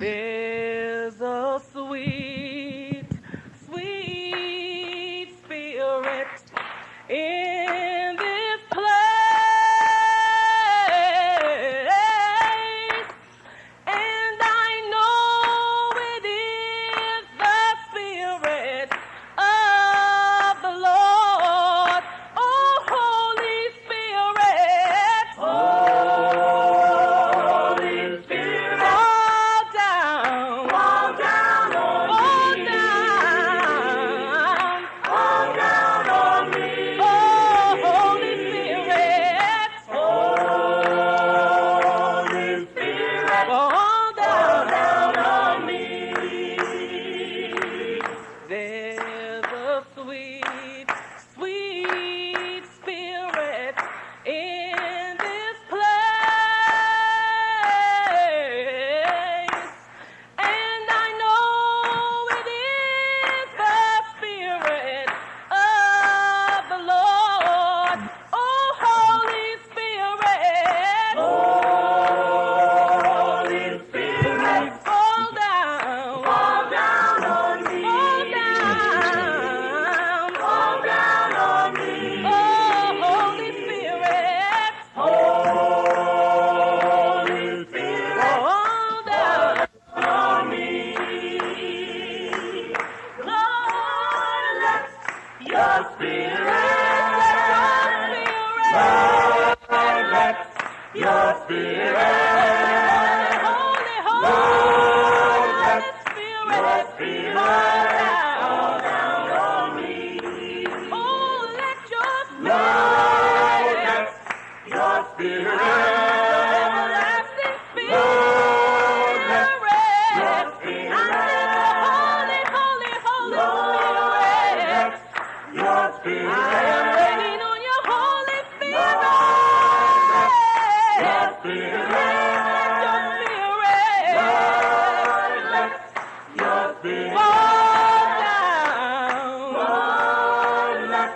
There's a sweet, sweet spirit in this place, and I know it is the Spirit of the Lord. Oh, Holy Spirit. Holy Spirit. Fall down. Fall down on me. Fall down on me. Oh, Holy Spirit. Holy Spirit. Fall down on me. There's a sweet, sweet spirit in this place, and I know it is the Spirit of the Lord. Oh, Holy Spirit. Holy Spirit. Fall down. Fall down on me. Fall down. Fall down on me. Oh, Holy Spirit. Holy Spirit. Fall down on me. Lord, let your Spirit. Lord, let your Spirit. Holy, holy, Lord, let your Spirit fall down on me. Oh, let your Spirit. Lord, let your Spirit. Everlasting Spirit. Lord, let your Spirit. I need your holy, holy, holy Lord, Spirit. Let your Spirit. I am waiting on your Holy Spirit. Your Spirit. Let your Spirit. Lord, let your Spirit fall down. Lord, let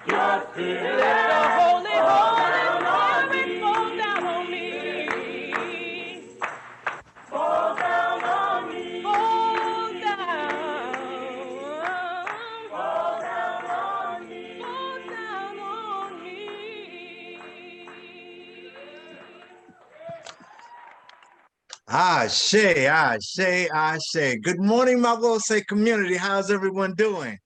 your Spirit. Let the Holy, Holy Spirit fall down on me. Fall down on me. Fall down. Fall down on me. Fall down on me. Ashe, ashe, ashe. Good morning, my Wose community. How's everyone doing?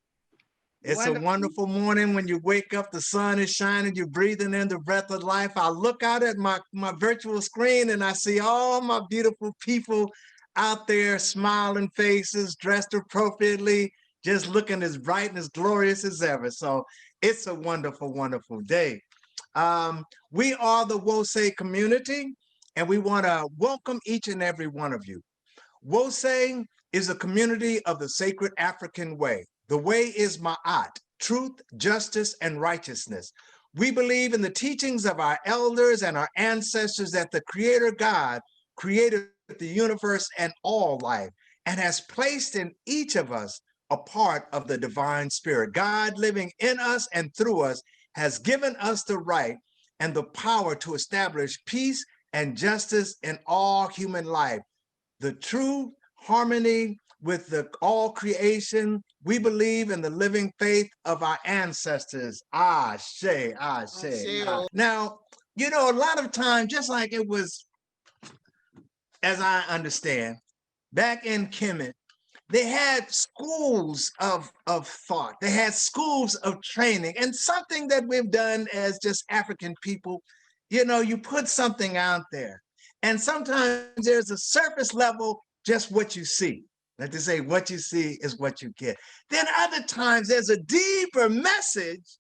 It's a wonderful morning when you wake up, the sun is shining, you're breathing in the breath of life. I look out at my virtual screen and I see all my beautiful people out there, smiling faces, dressed appropriately, just looking as bright and as glorious as ever. So it's a wonderful, wonderful day. We are the Wose community, and we want to welcome each and every one of you. Wose is a community of the sacred African way. The way is Ma'at, truth, justice, and righteousness. We believe in the teachings of our elders and our ancestors that the Creator God created the universe and all life and has placed in each of us a part of the divine spirit. God living in us and through us has given us the right and the power to establish peace and justice in all human life. The true harmony with the all creation. We believe in the living faith of our ancestors. Ashe, ashe. Now, you know, a lot of times, just like it was, as I understand, back in Kemet, they had schools of thought. They had schools of training. And something that we've done as just African people, you know, you put something out there. And sometimes there's a surface level, just what you see. Like they say, what you see is what you get. Then other times there's a deeper message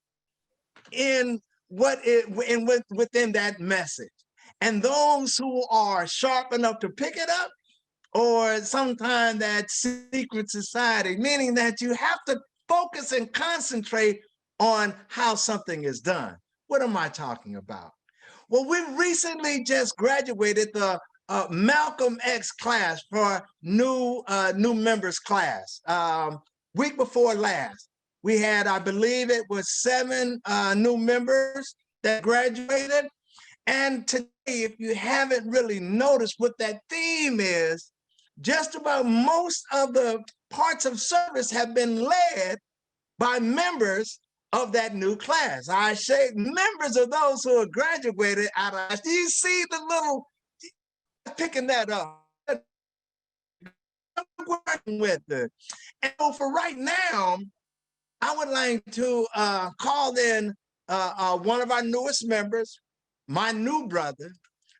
in within that message. And those who are sharp enough to pick it up, or sometimes that secret society, meaning that you have to focus and concentrate on how something is done. What am I talking about? Well, we recently just graduated the Malcolm X class for new members class. Week before last, we had, I believe it was 7 new members that graduated. And today, if you haven't really noticed what that theme is, just about most of the parts of service have been led by members of that new class. I say members of those who are graduated out of. Do you see the little picking that up? Working with it. And so for right now, I would like to call in one of our newest members, my new brother,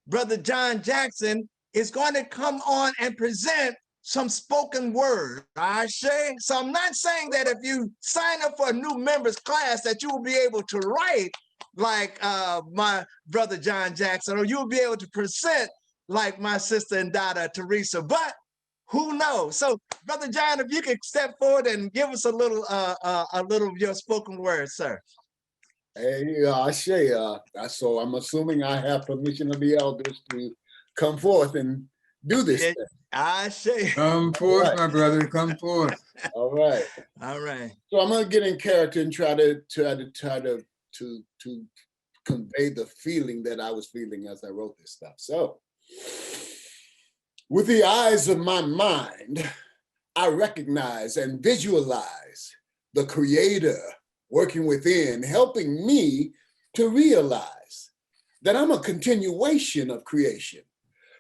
Brother John Jackson, is going to come on and present some spoken word. I say, so I'm not saying that if you sign up for a new members class that you will be able to write like my brother John Jackson, or you'll be able to present like my sister and daughter Teresa, but who knows? So, Brother John, if you could step forward and give us a little of your spoken word, sir. Hey, Ashe, so I'm assuming I have permission of the elders to come forth and do this. Yeah, Ashe. Come forth, my brother. Come forth. All right. All right. So I'm gonna get in character and try to convey the feeling that I was feeling as I wrote this stuff. So, with the eyes of my mind, I recognize and visualize the Creator working within, helping me to realize that I'm a continuation of creation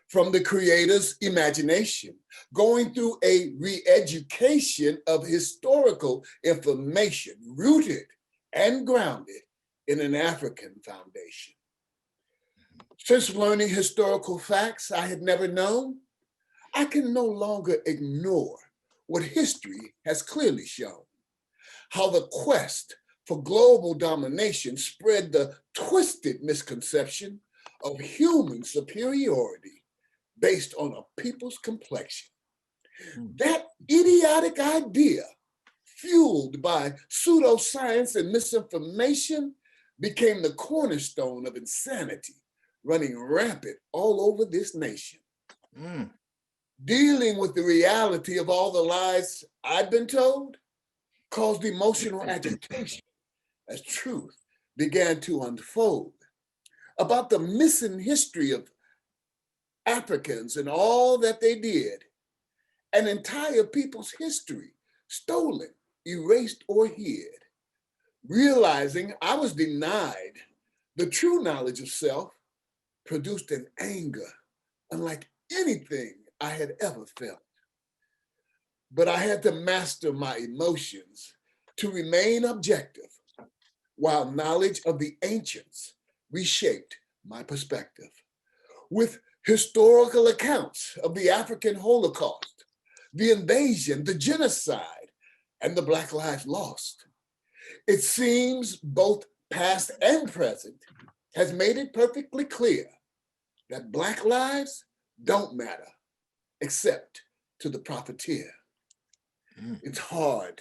from the Creator's imagination, going through a re-education of historical information rooted and grounded in an African foundation. Since learning historical facts I had never known, I can no longer ignore what history has clearly shown. How the quest for global domination spread the twisted misconception of human superiority based on a people's complexion. That idiotic idea, fueled by pseudoscience and misinformation, became the cornerstone of insanity running rampant all over this nation. Dealing with the reality of all the lies I'd been told caused emotional agitation as truth began to unfold about the missing history of Africans and all that they did, an entire people's history stolen, erased, or hid. Realizing I was denied the true knowledge of self produced an anger unlike anything I had ever felt. But I had to master my emotions to remain objective, while knowledge of the ancients reshaped my perspective. With historical accounts of the African Holocaust, the invasion, the genocide, and the Black lives lost, it seems both past and present has made it perfectly clear that Black lives don't matter except to the profiteer. It's hard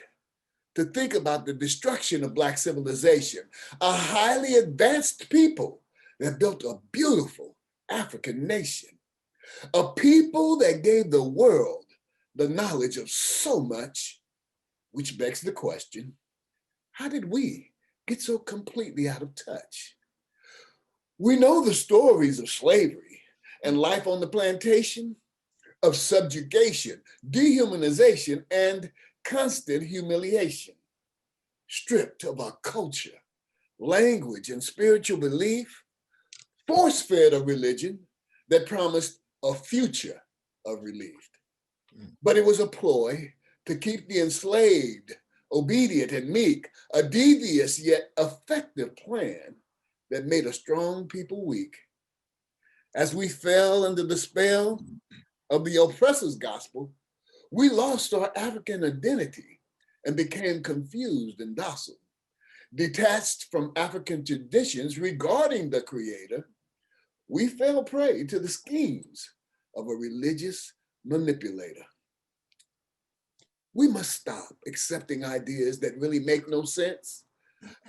to think about the destruction of Black civilization, a highly advanced people that built a beautiful African nation, a people that gave the world the knowledge of so much, which begs the question, how did we get so completely out of touch? We know the stories of slavery and life on the plantation, of subjugation, dehumanization, and constant humiliation. Stripped of our culture, language, and spiritual belief, force-fed a religion that promised a future of relief. But it was a ploy to keep the enslaved obedient and meek, a devious yet effective plan that made a strong people weak. As we fell under the spell of the oppressor's gospel, we lost our African identity and became confused and docile, detached from African traditions regarding the Creator. We fell prey to the schemes of a religious manipulator. We must stop accepting ideas that really make no sense.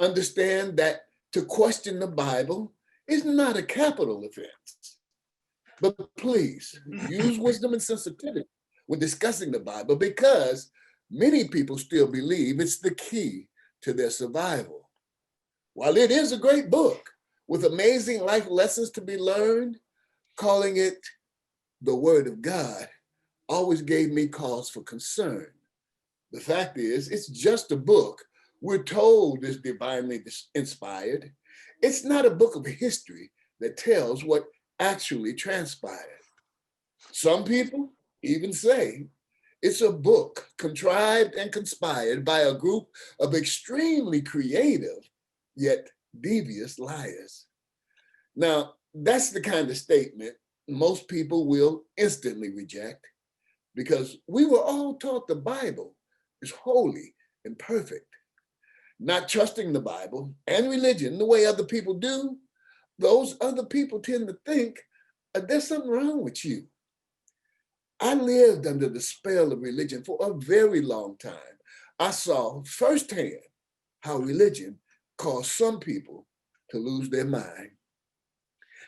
Understand that to question the Bible is not a capital offense. But please use wisdom and sensitivity when discussing the Bible, because many people still believe it's the key to their survival. While it is a great book with amazing life lessons to be learned, calling it the Word of God always gave me cause for concern. The fact is, it's just a book we're told is divinely inspired. It's not a book of history that tells what actually transpired. Some people even say it's a book contrived and conspired by a group of extremely creative yet devious liars. Now, that's the kind of statement most people will instantly reject because we were all taught the Bible is holy and perfect. Not trusting the Bible and religion the way other people do, those other people tend to think there's something wrong with you. I lived under the spell of religion for a very long time. I saw firsthand how religion caused some people to lose their mind.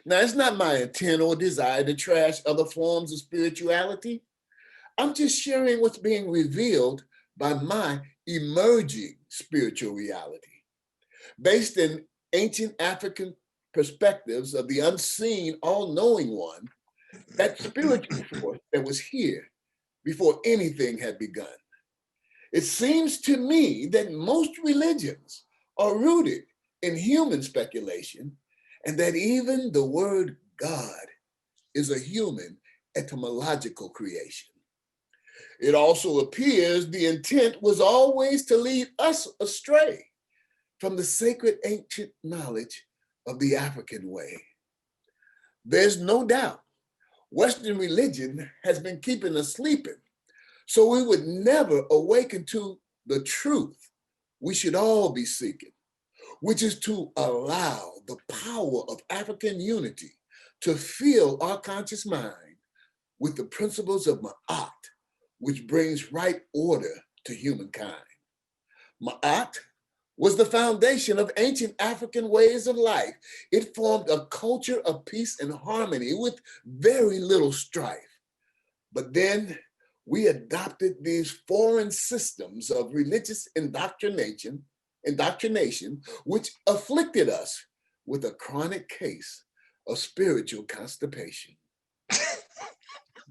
Now, it's not my intent or desire to trash other forms of spirituality. I'm just sharing what's being revealed by my emerging spiritual reality. Based in ancient African perspectives of the unseen, all-knowing one, that spiritual force that was here before anything had begun. It seems to me that most religions are rooted in human speculation, and that even the word God is a human etymological creation. It also appears the intent was always to lead us astray from the sacred ancient knowledge of the African way. There's no doubt Western religion has been keeping us sleeping, so we would never awaken to the truth we should all be seeking, which is to allow the power of African unity to fill our conscious mind with the principles of Ma'at, which brings right order to humankind. Ma'at was the foundation of ancient African ways of life. It formed a culture of peace and harmony with very little strife. But then we adopted these foreign systems of religious indoctrination, which afflicted us with a chronic case of spiritual constipation.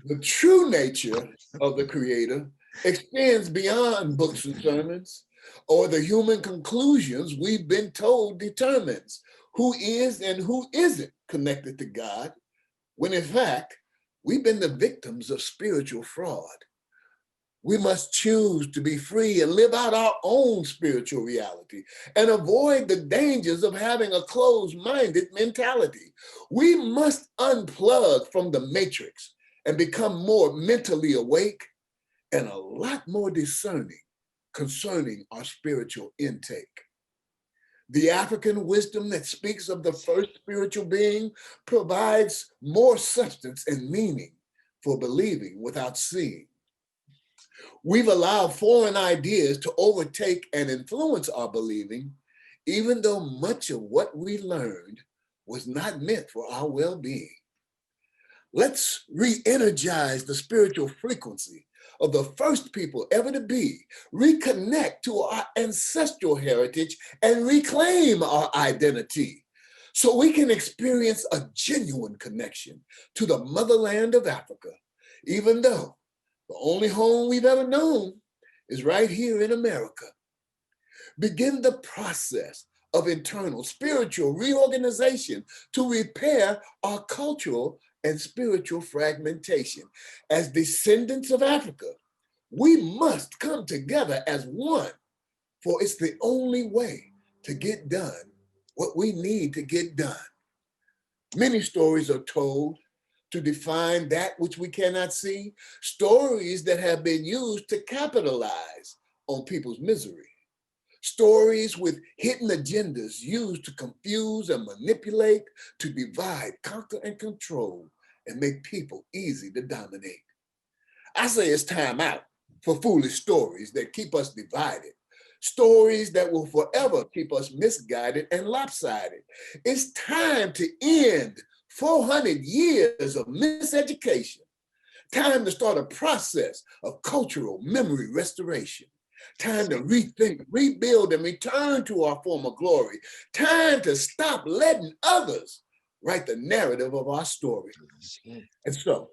The true nature of the Creator extends beyond books and sermons or the human conclusions we've been told determines who is and who isn't connected to God, when in fact, we've been the victims of spiritual fraud. We must choose to be free and live out our own spiritual reality and avoid the dangers of having a closed-minded mentality. We must unplug from the matrix and become more mentally awake and a lot more discerning concerning our spiritual intake. The African wisdom that speaks of the first spiritual being provides more substance and meaning for believing without seeing. We've allowed foreign ideas to overtake and influence our believing, even though much of what we learned was not meant for our well-being. Let's re-energize the spiritual frequency of the first people ever to be, reconnect to our ancestral heritage, and reclaim our identity so we can experience a genuine connection to the motherland of Africa, even though the only home we've ever known is right here in America. Begin the process of internal spiritual reorganization to repair our cultural and spiritual fragmentation. As descendants of Africa, we must come together as one, for it's the only way to get done what we need to get done. Many stories are told to define that which we cannot see, stories that have been used to capitalize on people's misery. Stories with hidden agendas used to confuse and manipulate, to divide, conquer, and control, and make people easy to dominate. I say it's time out for foolish stories that keep us divided, stories that will forever keep us misguided and lopsided. It's time to end 400 years of miseducation. Time to start a process of cultural memory restoration. Time to rethink, rebuild, and return to our former glory. Time to stop letting others write the narrative of our story. And so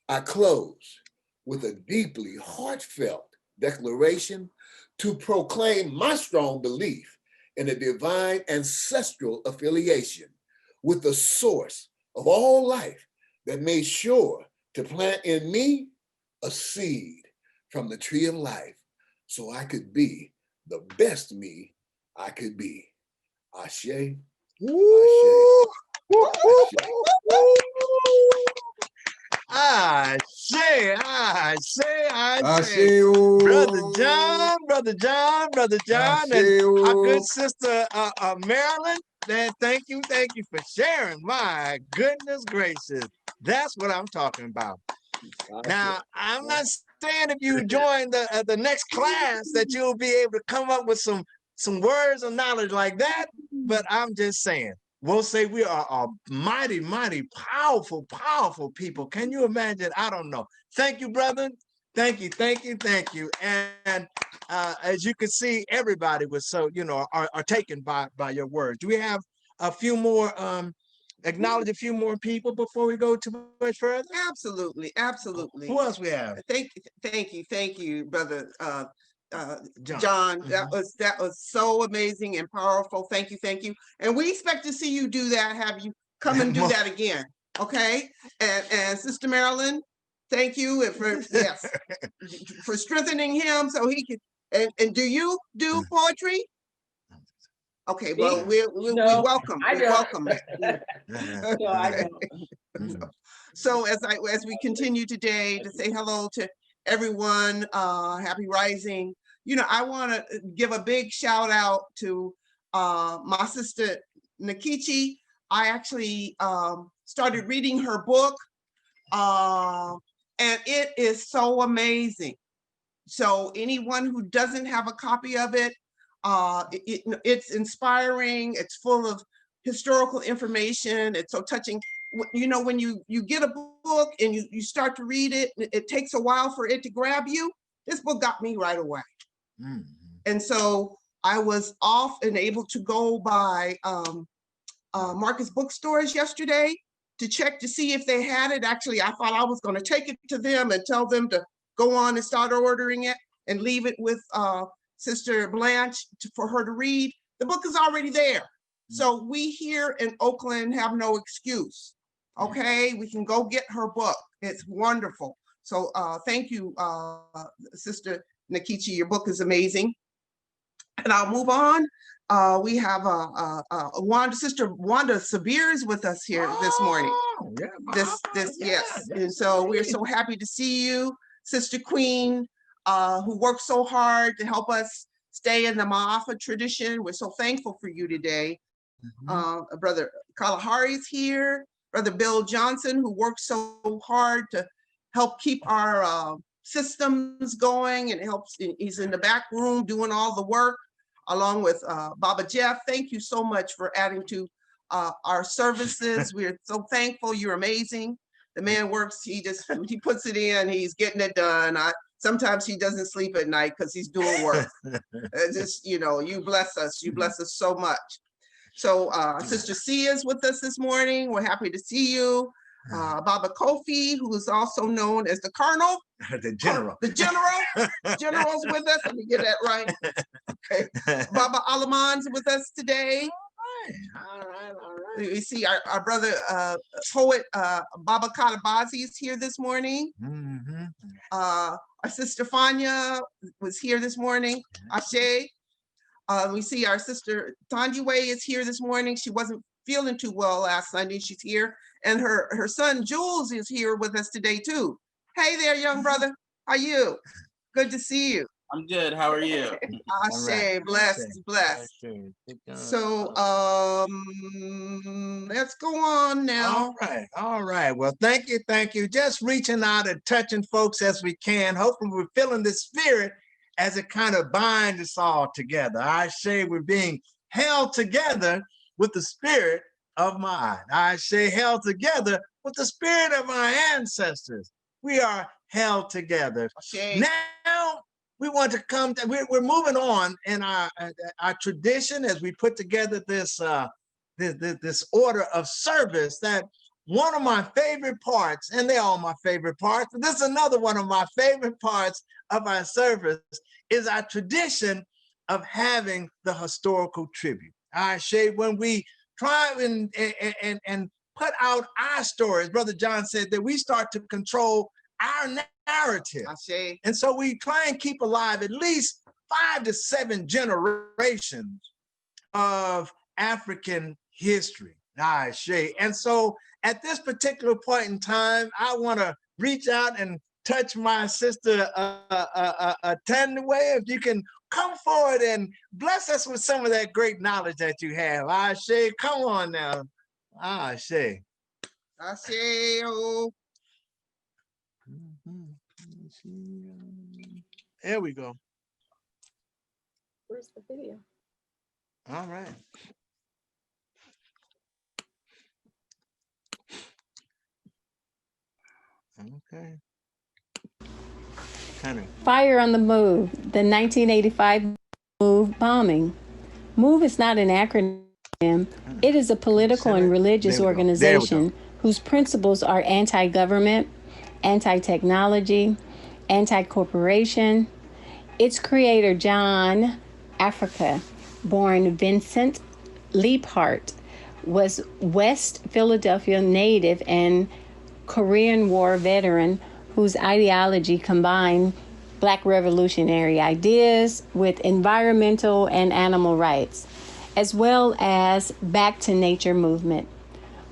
I close with a deeply heartfelt declaration to proclaim my strong belief in a divine ancestral affiliation with the source of all life that made sure to plant in me a seed from the tree of life so I could be the best me I could be. Ashe, Ashe, Ashe. I say, Ashe-o. Brother John, and our good Ashe-o. sister Marilyn. Man, thank you for sharing. My goodness gracious, that's what I'm talking about. Now, I'm not saying if you join the next class that you'll be able to come up with some words of knowledge like that, but I'm just saying. We'll say we are a mighty, mighty, powerful people. Can you imagine? I don't know. Thank you, brother. Thank you. And as you can see, everybody was so, are taken by your words. Do we have a few more, acknowledge a few more people before we go too much further? Absolutely. Who else we have? Thank you, brother John. John. That was so amazing and powerful. Thank you. And we expect to see you do that, have you come and do that again. Okay. And Sister Marilyn, thank you for for strengthening him so he can. And do you do poetry? Okay, well, we welcome. I We don't. welcome. No, I don't. So as we continue today to say hello to everyone, happy rising. I want to give a big shout out to my sister Nakichi. I actually started reading her book, and it is so amazing. So anyone who doesn't have a copy of it, it's inspiring. It's full of historical information. It's so touching. When you get a book and you start to read it, it takes a while for it to grab you. This book got me right away. Mm-hmm. And so I was off and able to go by Marcus bookstores yesterday to check to see if they had it. Actually, I thought I was going to take it to them and tell them to go on and start ordering it and leave it with Sister Blanche for her to read. The book is already there. So we here in Oakland have no excuse. Okay, we can go get her book. It's wonderful. So thank you, Sister Nakichi. Your book is amazing. And I'll move on. We have Sister Wanda Sabir is with us here this morning. Yes. And so we're so happy to see you, Sister Queen, who worked so hard to help us stay in the Ma'afa tradition. We're so thankful for you today. Mm-hmm. Brother Kalahari is here. Brother Bill Johnson, who worked so hard to help keep our systems going and he's in the back room doing all the work, along with Baba Jeff. Thank you so much for adding to our services. We're so thankful. You're amazing. The man works, he puts it in, he's getting it done. Sometimes he doesn't sleep at night because he's doing work. You bless us. You bless us so much. So Sister Sia is with us this morning. We're happy to see you. Baba Kofi, who is also known as the Colonel. The General. The General. General's with us. Let me get that right. Okay. Baba Alaman's with us today. All right. We see our brother poet Baba Katabazi is here this morning. Mm-hmm. Our sister Fanya was here this morning. Ashe. We see our sister Tandiwe is here this morning. She wasn't feeling too well last Sunday. She's here. And her son Jules is here with us today too. Hey there, young brother. How are you? Good to see you. I'm good. How are you? Ashe, right. Blessed. So let's go on now. All right. Well, thank you. Just reaching out and touching folks as we can. Hopefully we're feeling the spirit as it kind of binds us all together. I say we're being held together with the spirit of my I say held together with the spirit of our ancestors. We are held together. Okay. Now we want to come to, we're moving on in our tradition as we put together this this order of service that one of my favorite parts, and they're all my favorite parts, but this is another one of my favorite parts of our service, is our tradition of having the historical tribute. All right, Shay, when we try and put out our stories, Brother John said that we start to control our narrative. And so we try and keep alive at least 5 to 7 generations of African history. All right, Shay. And so at this particular point in time, I want to reach out and touch my sister Tanway. If you can come forward and bless us with some of that great knowledge that you have. Ah, Shay, come on now. Ah, Shay. Ah, Shay. Oh. There we go. Where's the video? All right. Okay. Kind of. Fire on the Move, the 1985 MOVE bombing. MOVE is not an acronym. It is a political and religious organization whose principles are anti-government, anti-technology, anti-corporation. Its creator, John Africa, born Vincent Leaphart, was West Philadelphia native and Korean War veteran whose ideology combined Black revolutionary ideas with environmental and animal rights, as well as Back to Nature movement.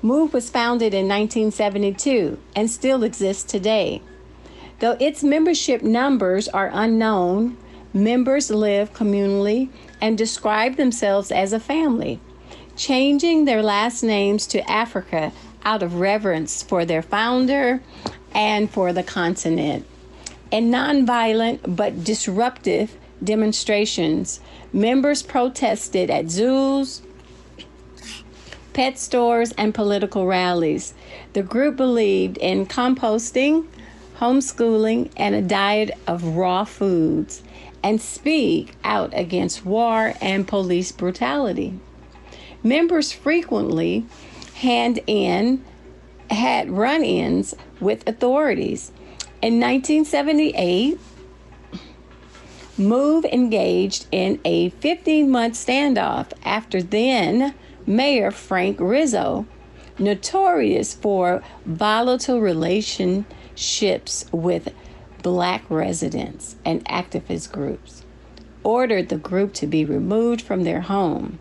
MOVE was founded in 1972 and still exists today. Though its membership numbers are unknown, members live communally and describe themselves as a family, changing their last names to Africa out of reverence for their founder and for the continent. In nonviolent but disruptive demonstrations, members protested at zoos, pet stores, and political rallies. The group believed in composting, homeschooling, and a diet of raw foods, and speak out against war and police brutality. Members frequently had run-ins with authorities. In 1978, MOVE engaged in a 15-month standoff after then Mayor Frank Rizzo, notorious for volatile relationships with Black residents and activist groups, ordered the group to be removed from their home.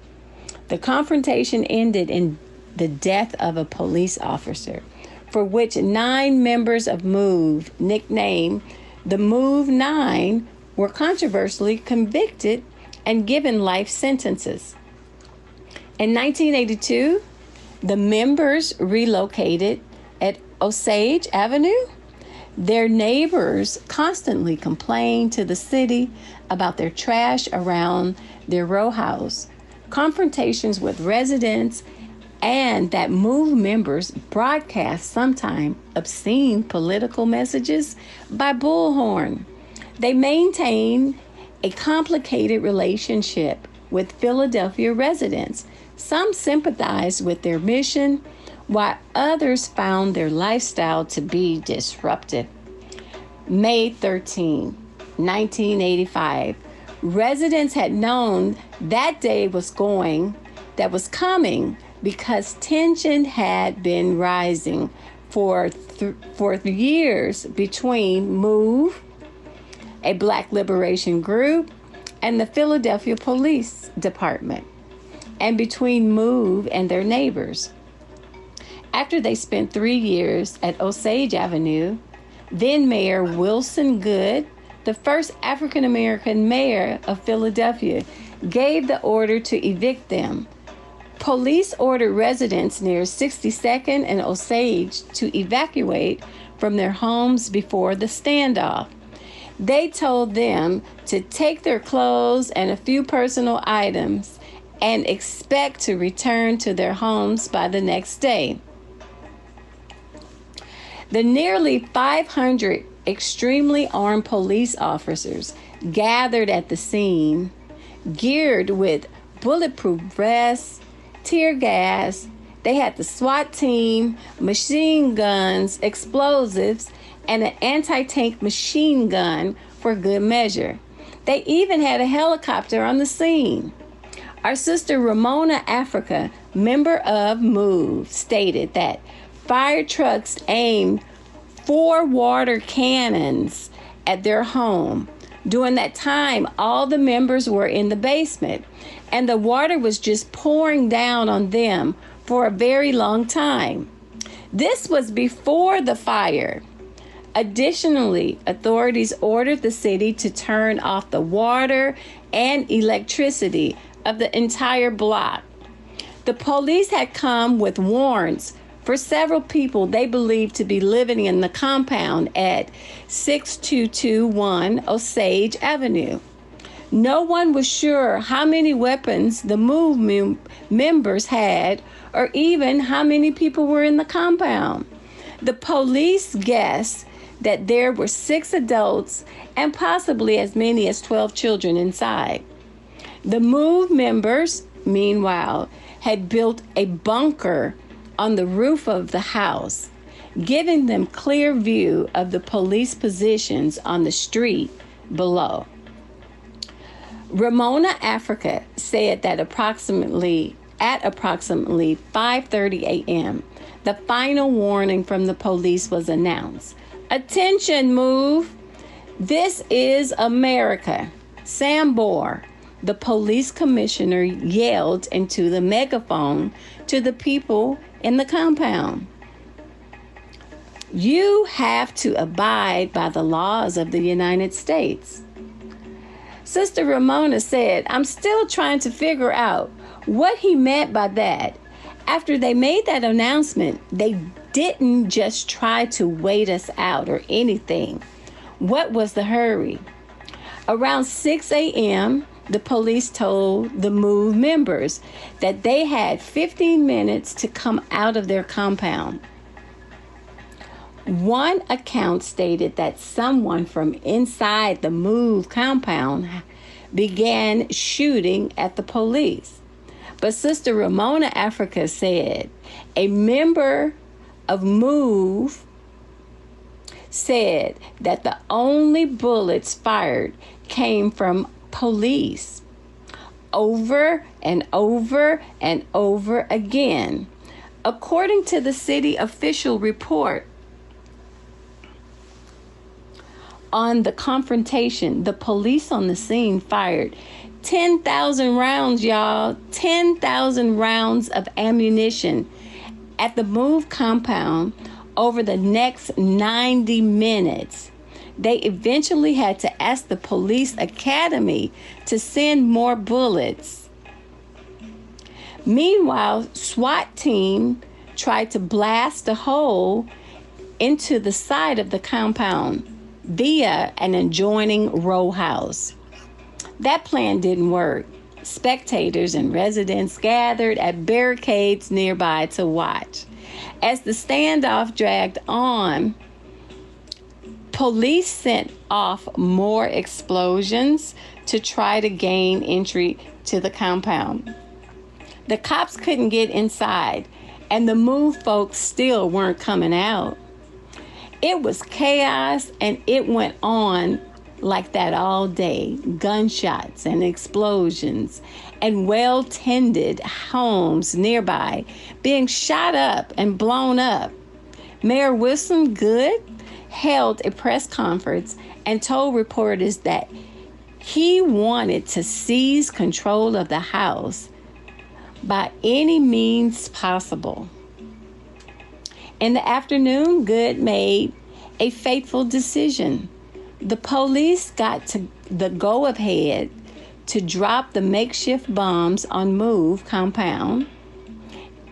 The confrontation ended in the death of a police officer, for which 9 members of MOVE, nicknamed the MOVE 9, were controversially convicted and given life sentences. In 1982, the members relocated at Osage Avenue. Their neighbors constantly complained to the city about their trash around their row house, confrontations with residents, and that MOVE members broadcast sometimes obscene political messages by bullhorn. They maintain a complicated relationship with Philadelphia residents. Some sympathized with their mission, while others found their lifestyle to be disruptive. May 13, 1985, residents had known that day was coming because tension had been rising for years between MOVE, a Black liberation group, and the Philadelphia Police Department, and between MOVE and their neighbors. After they spent 3 years at Osage Avenue, then Mayor Wilson Goode, the first African-American mayor of Philadelphia, gave the order to evict them. Police ordered residents near 62nd and Osage to evacuate from their homes before the standoff. They told them to take their clothes and a few personal items and expect to return to their homes by the next day. The nearly 500 extremely armed police officers gathered at the scene, geared with bulletproof vests, tear gas, They had the SWAT team, machine guns, explosives, and an anti-tank machine gun for good measure. They even had a helicopter on the scene. Our sister Ramona Africa, member of MOVE, stated that fire trucks aimed 4 water cannons at their home. During that time, all the members were in the basement, and the water was just pouring down on them for a very long time. This was before the fire. Additionally, authorities ordered the city to turn off the water and electricity of the entire block. The police had come with warrants for several people they believed to be living in the compound at 6221 Osage Avenue. No one was sure how many weapons the MOVE members had or even how many people were in the compound. The police guessed that there were 6 adults and possibly as many as 12 children inside. The MOVE members, meanwhile, had built a bunker on the roof of the house, giving them clear view of the police positions on the street below. Ramona Africa said that approximately 5:30 a.m., the final warning from the police was announced. Attention, MOVE! This is America. Sambor, the police commissioner, yelled into the megaphone to the people in the compound. You have to abide by the laws of the United States. Sister Ramona said, I'm still trying to figure out what he meant by that. After they made that announcement, they didn't just try to wait us out or anything. What was the hurry? Around 6 a.m., the police told the MOVE members that they had 15 minutes to come out of their compound. One account stated that someone from inside the MOVE compound began shooting at the police. But Sister Ramona Africa said a member of MOVE said that the only bullets fired came from police over and over and over again. According to the city official report on the confrontation, the police on the scene fired 10,000 rounds, y'all, 10,000 rounds of ammunition at the MOVE compound over the next 90 minutes. They eventually had to ask the police academy to send more bullets. Meanwhile, SWAT team tried to blast a hole into the side of the compound via an adjoining row house. That plan didn't work. Spectators and residents gathered at barricades nearby to watch. As the standoff dragged on, police sent off more explosions to try to gain entry to the compound. The cops couldn't get inside, and the MOVE folks still weren't coming out. It was chaos, and it went on like that all day. Gunshots and explosions, and well-tended homes nearby being shot up and blown up. Mayor Wilson Good held a press conference and told reporters that he wanted to seize control of the house by any means possible. In the afternoon, Good made a fateful decision. The police got to the go-ahead to drop the makeshift bombs on MOVE compound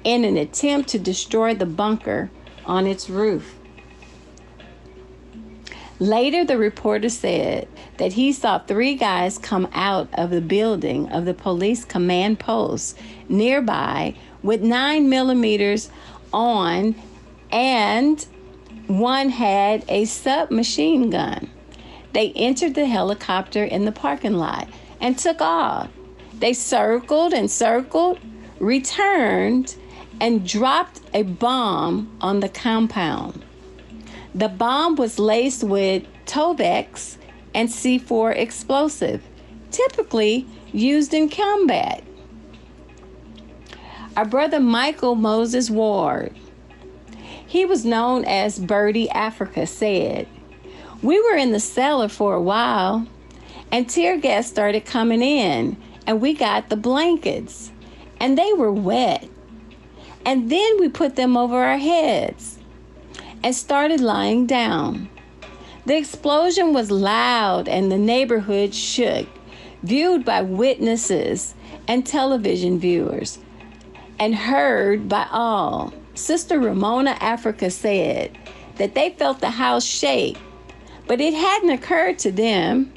in an attempt to destroy the bunker on its roof. Later, the reporter said that he saw 3 guys come out of the building of the police command post nearby with 9mm on, and one had a submachine gun. They entered the helicopter in the parking lot and took off. They circled and circled, returned, and dropped a bomb on the compound. The bomb was laced with Tovex and C4 explosive, typically used in combat. Our brother Michael Moses Ward, he was known as Birdie Africa, said, "We were in the cellar for a while, and tear gas started coming in, and we got the blankets, and they were wet. And then we put them over our heads and started lying down. The explosion was loud and the neighborhood shook, viewed by witnesses and television viewers, and heard by all." Sister Ramona Africa said that they felt the house shake, but it hadn't occurred to them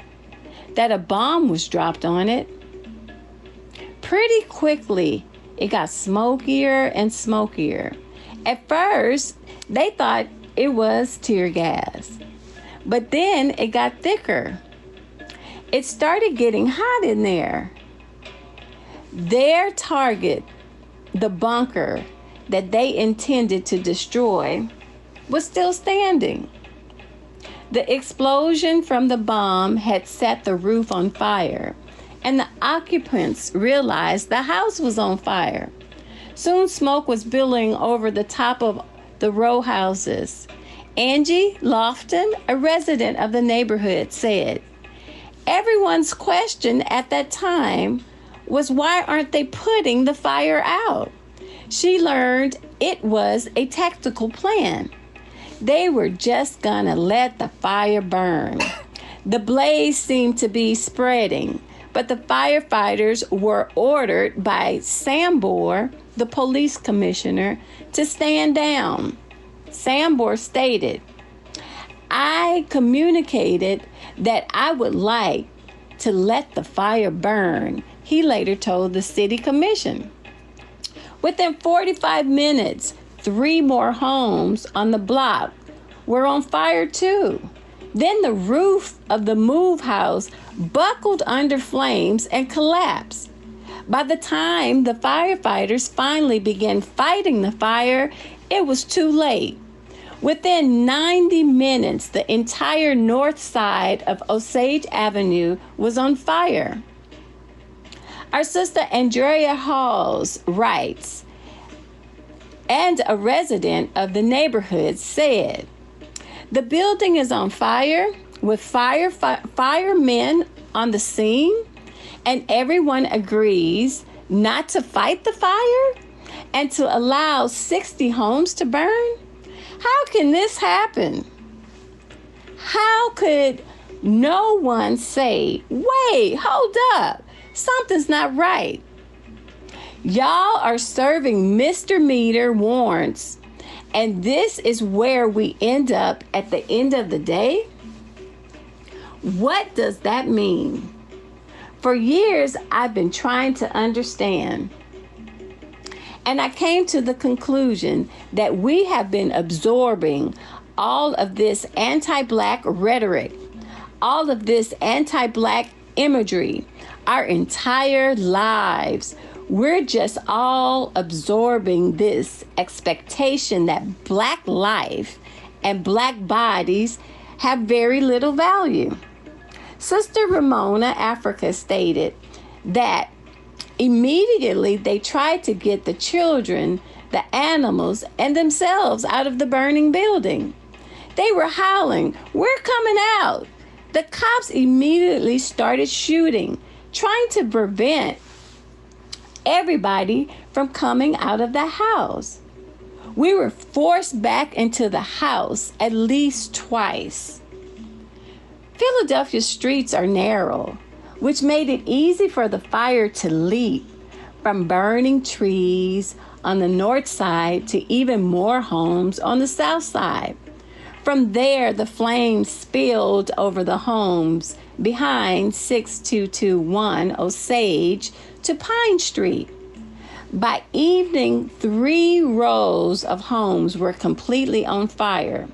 that a bomb was dropped on it. Pretty quickly, it got smokier and smokier. At first, they thought it was tear gas, but then it got thicker. It started getting hot in there. Their target, the bunker that they intended to destroy, was still standing. The explosion from the bomb had set the roof on fire, and the occupants realized the house was on fire. Soon smoke was billowing over the top of the row houses. Angie Lofton, a resident of the neighborhood, said, "Everyone's question at that time was, why aren't they putting the fire out?" She learned it was a tactical plan. They were just gonna let the fire burn. The blaze seemed to be spreading, but the firefighters were ordered by Sambor, the police commissioner, to stand down. Sambor stated, "I communicated that I would like to let the fire burn," he later told the city commission. Within 45 minutes, 3 more homes on the block were on fire too. Then the roof of the move house buckled under flames and collapsed. By the time the firefighters finally began fighting the fire, it was too late. Within 90 minutes, the entire north side of Osage Avenue was on fire. Our sister Andrea Halls writes, and a resident of the neighborhood said, "The building is on fire with firemen on the scene, and everyone agrees not to fight the fire and to allow 60 homes to burn? How can this happen? How could no one say, wait, hold up, something's not right? Y'all are serving Mr. Meter warrants, and this is where we end up at the end of the day? What does that mean? For years, I've been trying to understand. And I came to the conclusion that we have been absorbing all of this anti-Black rhetoric, all of this anti-Black imagery, our entire lives. We're just all absorbing this expectation that Black life and Black bodies have very little value. Sister Ramona Africa stated that immediately they tried to get the children, the animals, and themselves out of the burning building. They were howling, "We're coming out!" The cops immediately started shooting, trying to prevent everybody from coming out of the house. We were forced back into the house at least twice. Philadelphia streets are narrow, which made it easy for the fire to leap from burning trees on the north side to even more homes on the south side. From there, the flames spilled over the homes behind 6221 Osage to Pine Street. By evening, 3 rows of homes were completely on fire,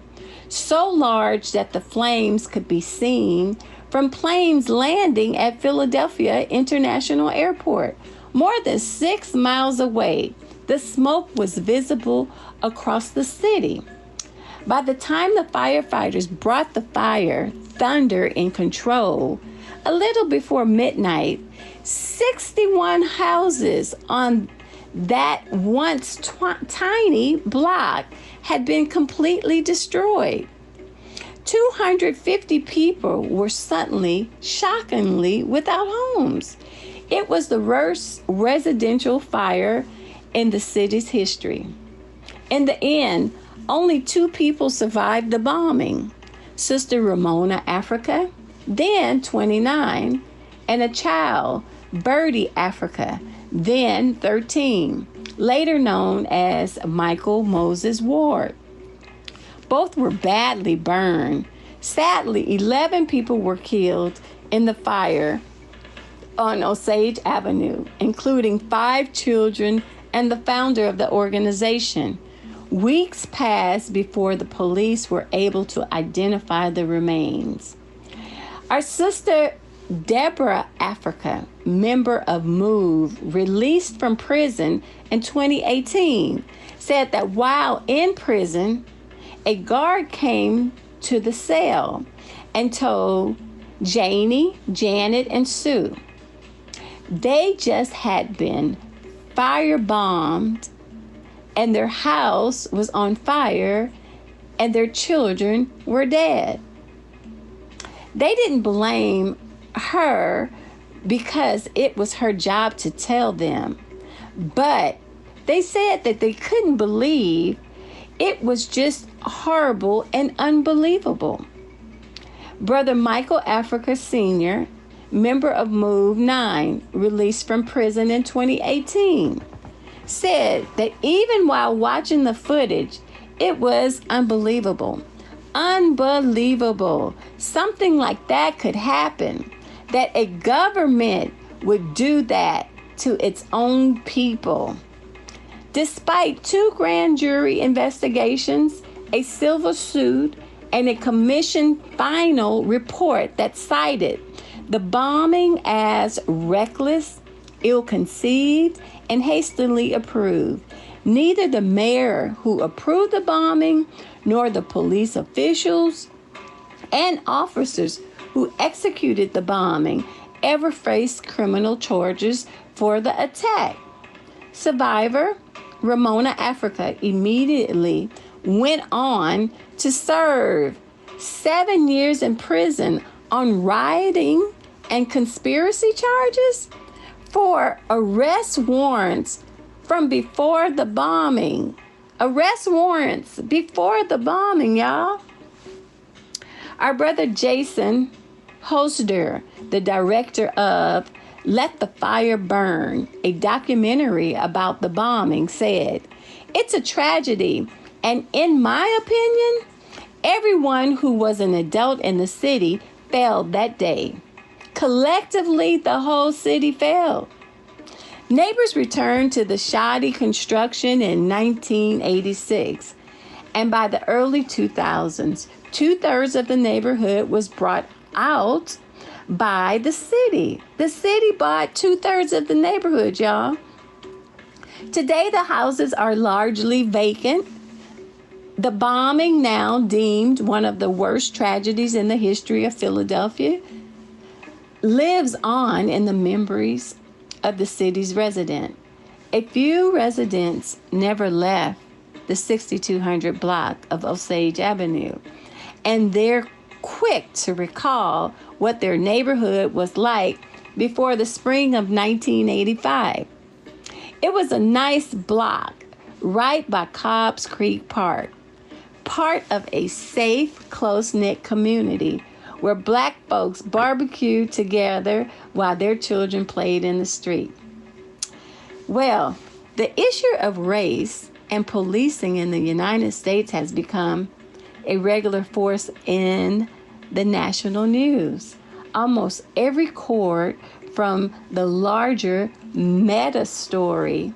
so large that the flames could be seen from planes landing at Philadelphia International Airport, more than 6 miles away. The smoke was visible across the city. By the time the firefighters brought the fire thunder in control, a little before midnight, 61 houses on that once tiny block had been completely destroyed. 250 people were suddenly, shockingly, without homes. It was the worst residential fire in the city's history. In the end, only 2 people survived the bombing. Sister Ramona Africa, then 29, and a child, Birdie Africa, then 13, later known as Michael Moses Ward. Both were badly burned. Sadly, 11 people were killed in the fire on Osage Avenue, including 5 children and the founder of the organization. Weeks passed before the police were able to identify the remains. Our sister Deborah Africa, member of MOVE, released from prison in 2018, said that while in prison, a guard came to the cell and told Janie, Janet, and Sue they just had been firebombed and their house was on fire and their children were dead. They didn't blame her because it was her job to tell them, but they said that they couldn't believe it was just horrible and unbelievable. Brother Michael Africa Sr., member of Move 9, released from prison in 2018, said that even while watching the footage, it was unbelievable. Unbelievable. Something like that could happen, that a government would do that to its own people. Despite 2 grand jury investigations, a civil suit, and a commission final report that cited the bombing as reckless, ill-conceived, and hastily approved, neither the mayor who approved the bombing nor the police officials and officers who executed the bombing ever faced criminal charges for the attack. Survivor Ramona Africa immediately went on to serve 7 years in prison on rioting and conspiracy charges for arrest warrants from before the bombing. Arrest warrants before the bombing, y'all. Our brother Jason Hosder, the director of Let the Fire Burn, a documentary about the bombing, said, "It's a tragedy, and in my opinion, everyone who was an adult in the city failed that day. Collectively, the whole city failed." Neighbors returned to the shoddy construction in 1986, and by the early 2000s, 2/3 of the neighborhood was brought out by the city. The city bought 2/3 of the neighborhood, y'all. Today, the houses are largely vacant. The bombing, now deemed one of the worst tragedies in the history of Philadelphia, lives on in the memories of the city's resident. A few residents never left the 6200 block of Osage Avenue, and they're quick to recall what their neighborhood was like before the spring of 1985. It was a nice block right by Cobb's Creek Park, part of a safe, close-knit community where Black folks barbecued together while their children played in the street. Well, the issue of race and policing in the United States has become a regular force in the national news. Almost every court, from the larger meta story,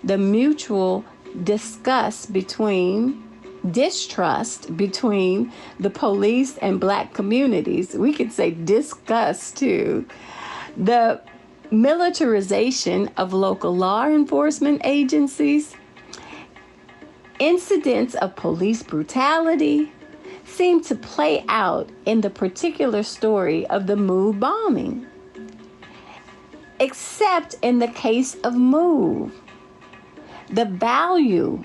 the mutual distrust between the police and Black communities, we could say disgust too, the militarization of local law enforcement agencies, incidents of police brutality seem to play out in the particular story of the MOVE bombing. Except in the case of MOVE, the value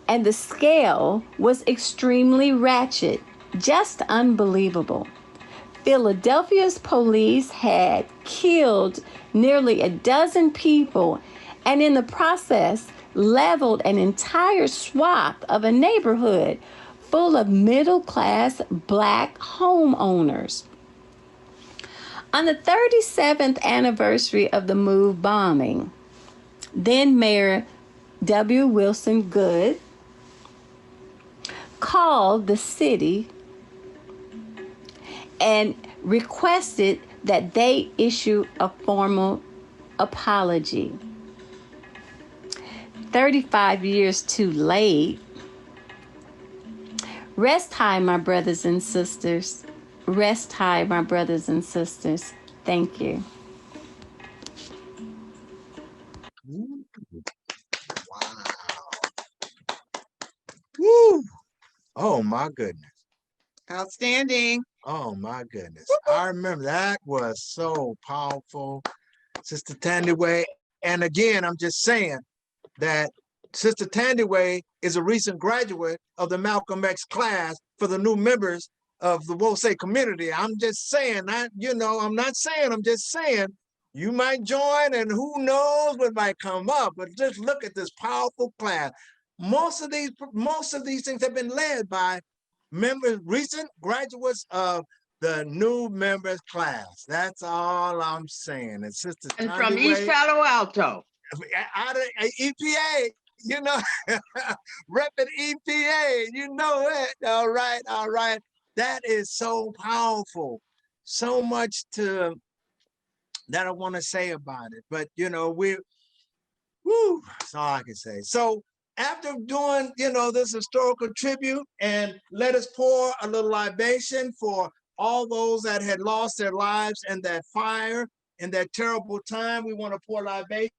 and the scale was extremely ratchet, just unbelievable. Philadelphia's police had killed nearly a dozen people and in the process leveled an entire swath of a neighborhood full of middle-class black homeowners. On the 37th anniversary of the MOVE bombing, then Mayor W. Wilson Goode called the city and requested that they issue a formal apology. 35 years too late. Rest high, my brothers and sisters. Rest high, my brothers and sisters. Thank you. Wow. Woo. Oh my goodness. Outstanding. Oh my goodness. I remember that was so powerful, Sister Tandiway. And again, I'm just saying that Sister Tandiway is a recent graduate of the Malcolm X class for the new members of the Wosay community. I'm just saying that, you know, I'm not saying, I'm just saying you might join and who knows what might come up, but just look at this powerful class. Most of these things have been led by members, recent graduates of the new members class. That's all I'm saying. And Sister And from East Tandiway, Palo Alto. out of EPA, you know, repping EPA, you know it. All right, all right. That is so powerful. So much to that I want to say about it. But you know, that's all I can say. So after doing, you know, this historical tribute, and let us pour a little libation for all those that had lost their lives in that fire, in that terrible time. We want to pour libation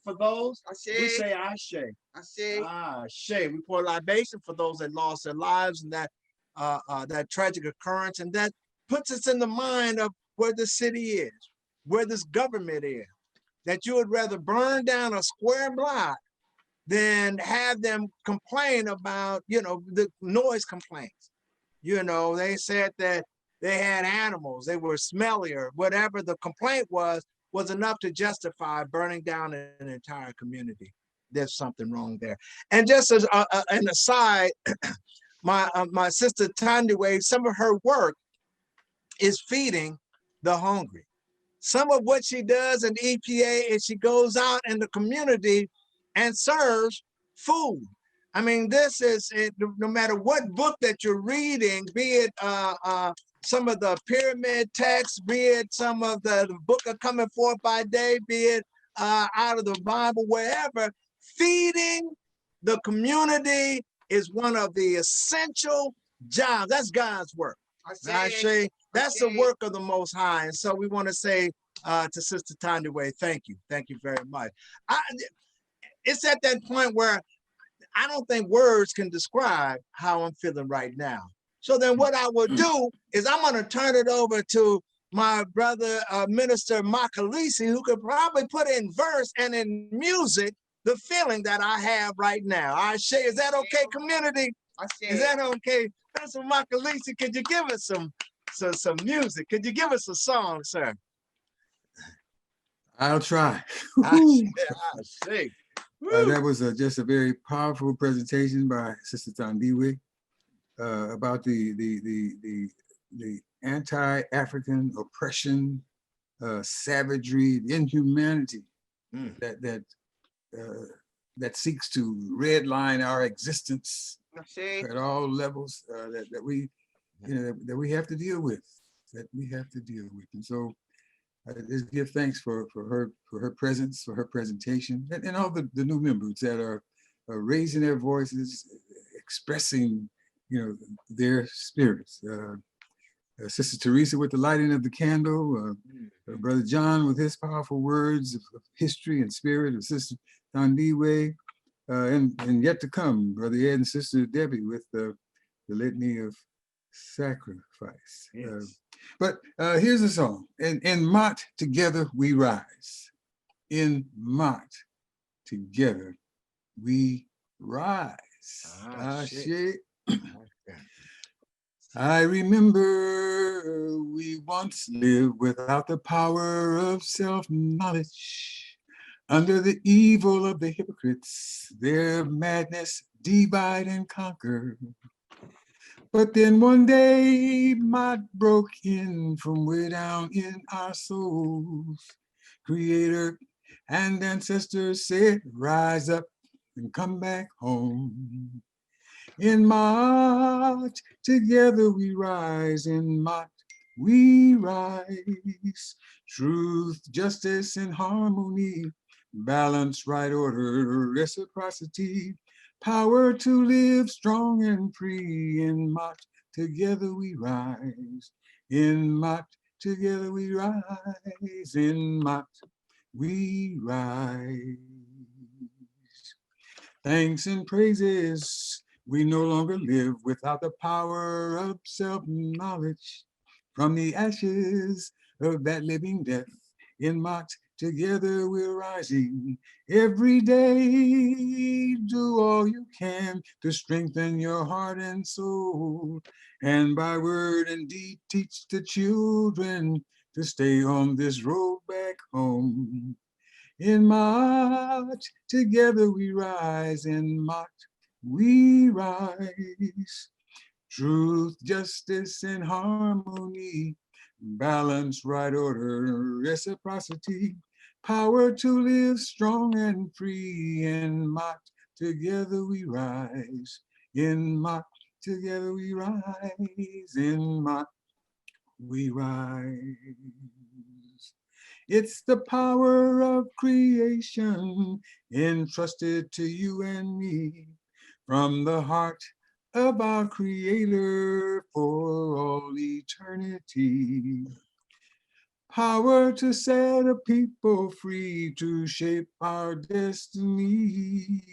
for those. We say Ashe. Ashe. Ashe. We pour libation for those that lost their lives in that that tragic occurrence, and that puts us in the mind of where the city is, where this government is. That you would rather burn down a square block than have them complain about, you know, the noise complaints. You know, they said that they had animals, they were smellier, whatever the complaint was enough to justify burning down an entire community. There's something wrong there. And just as an aside, my sister Tandiway, some of her work is feeding the hungry. Some of what she does in EPA is she goes out in the community and serves food. I mean, this is, no matter what book that you're reading, be it some of the pyramid texts, be it some of the book of coming forth by day, be it out of the Bible, wherever, feeding the community is one of the essential jobs. That's God's work. That's the work of the Most High. And so we want to say to Sister Tandiway, thank you. Thank you very much. It's at that point where I don't think words can describe how I'm feeling right now. So then what I will do is I'm going to turn it over to my brother, Minister Makalisi, who could probably put in verse and in music the feeling that I have right now. Ashe, is that okay, community? Is that okay? Minister Makalisi, could you give us some music? Could you give us a song, sir? I'll try. Ashe. That was just a very powerful presentation by Sister Tandiway about the anti-African oppression, savagery, inhumanity that seeks to redline our existence at all levels that we have to deal with. And so I just give thanks for her presence, for her presentation, and all the new members that are raising their voices, expressing, you know, their spirits. Sister Teresa with the lighting of the candle, Brother John with his powerful words of history and spirit, of Sister Tandiwe, and yet to come, Brother Ed and Sister Debbie with the litany of sacrifice. Yes. But here's a song. In Mott, together we rise. In Mott, together we rise. Ashe. I remember we once lived without the power of self-knowledge. Under the evil of the hypocrites, their madness divide and conquer. But then one day, Mott broke in from way down in our souls. Creator and ancestors said, rise up and come back home. In Mott, together we rise. In Mott, we rise. Truth, justice, and harmony. Balance, right order, reciprocity. Power to live strong and free. In Mott, together we rise. In Mott, together we rise. In Mott, we rise. Thanks and praises. We no longer live without the power of self-knowledge. From the ashes of that living death, in Mott, together we're rising. Every day, do all you can to strengthen your heart and soul. And by word and deed, teach the children to stay on this road back home. In Mott, together we rise. In Mott, we rise. Truth, justice, and harmony. Balance, right order, reciprocity. Power to live strong and free. In Mott, together we rise. In Mott, together we rise. In Mott, we rise. It's the power of creation entrusted to you and me from the heart of our Creator for all eternity. Power to set a people free to shape our destiny.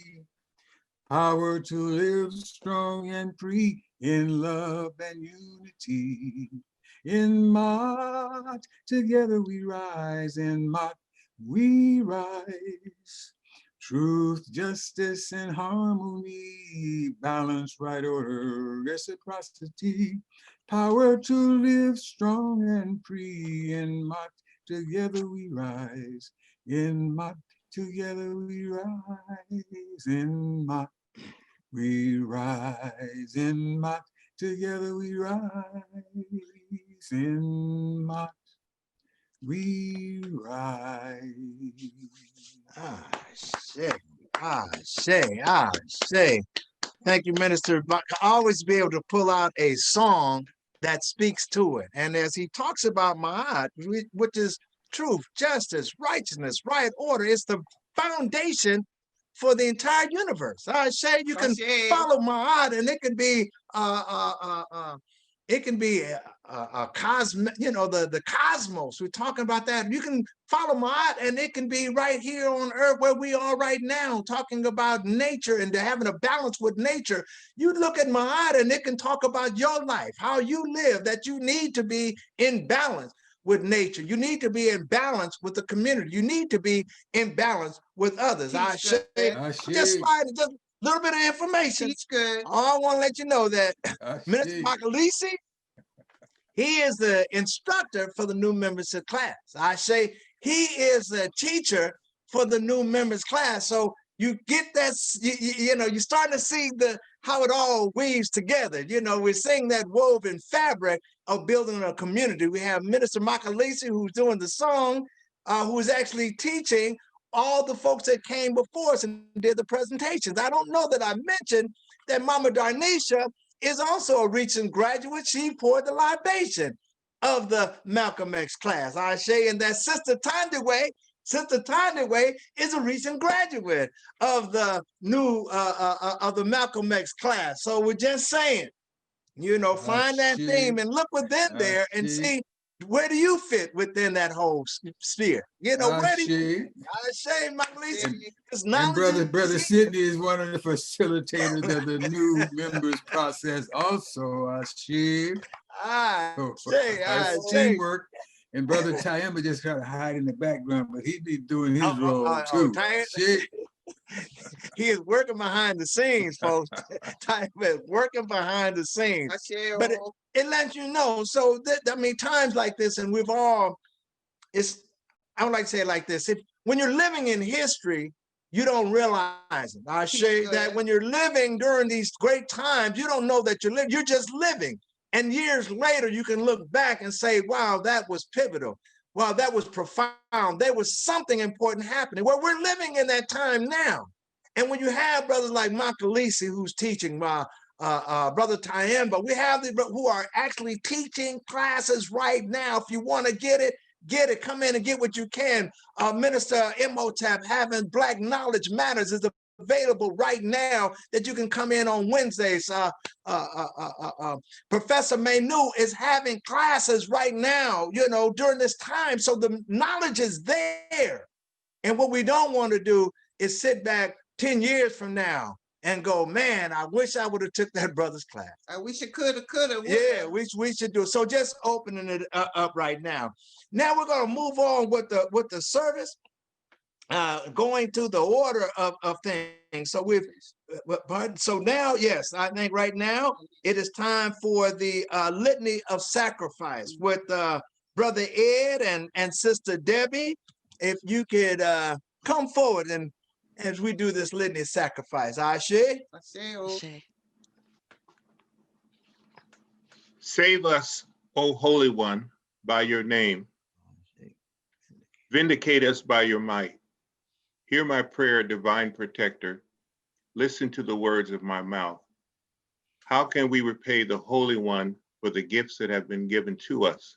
Power to live strong and free in love and unity. In Mott, together we rise. In Mott, we rise. Truth, justice, and harmony. Balance, right order, reciprocity. Power to live strong and free. In Mott, together we rise. In Mott, together we rise. In Mott, we rise. In Mott, together we rise. In Mott, we rise. Say. Thank you, Minister. I always be able to pull out a song that speaks to it. And as he talks about Ma'at, which is truth, justice, righteousness, right order, it's the foundation for the entire universe. I say you can follow Ma'at, and it can be a cosmic, the cosmos. We're talking about that. You can follow Ma'at, and it can be right here on earth where we are right now, talking about nature and having a balance with nature. You look at Ma'at, and it can talk about your life, how you live, that you need to be in balance with nature. You need to be in balance with the community. You need to be in balance with others. Just slide just a little bit of information. I want to let you know that Minister Makalisi, he is the instructor for the new members of class. I say he is a teacher for the new members class. So you get that, you're starting to see how it all weaves together. We're seeing that woven fabric of building a community. We have Minister Makalisi, who's doing the song, who is actually teaching all the folks that came before us and did the presentations. I don't know that I mentioned that Mama Darnisha is also a recent graduate. She poured the libation of the Malcolm X class. I say, and that Sister Tandiwe is a recent graduate of the new of the Malcolm X class. So we're just saying, find that theme and look within there and see where do you fit within that whole sphere? You know, where do you? Ashe. I say, my Alicia, this And knowledge brother Sidney is one of the facilitators of the new members process also. Ashe. So I it's say. teamwork. And brother Tyamba just kind of hide in the background, but he be doing his role too. Shit. He is working behind the scenes, folks. Time is working behind the scenes. But it lets you know. So I mean, times like this, and we've all, I would like to say it like this. When you're living in history, you don't realize it. I say that when you're living during these great times, you don't know that you're living, you're just living. And years later, you can look back and say, wow, that was pivotal. Wow, that was profound. There was something important happening. Well, we're living in that time now. And when you have brothers like Makalisi, who's teaching, Brother Tyamba, we have who are actually teaching classes right now. If you want to get it, come in and get what you can. Minister Imhotep having Black Knowledge Matters is available right now that you can come in on Wednesdays. Professor Manu is having classes right now, you know, during this time. So the knowledge is there. And what we don't want to do is sit back 10 years from now and go, man, I wish I would have took that brother's class. I wish I could have. Yeah, we should do it. So just opening it up right now. Now we're going to move on with the service, going to the order of things. So so now, yes, I think right now it is time for the litany of sacrifice with Brother Ed and Sister Debbie. If you could come forward and as we do this litany of sacrifice. Ashe. Ashe. Save us, O Holy One, by your name. Vindicate us by your might. Hear my prayer, divine protector. Listen to the words of my mouth. How can we repay the Holy One for the gifts that have been given to us?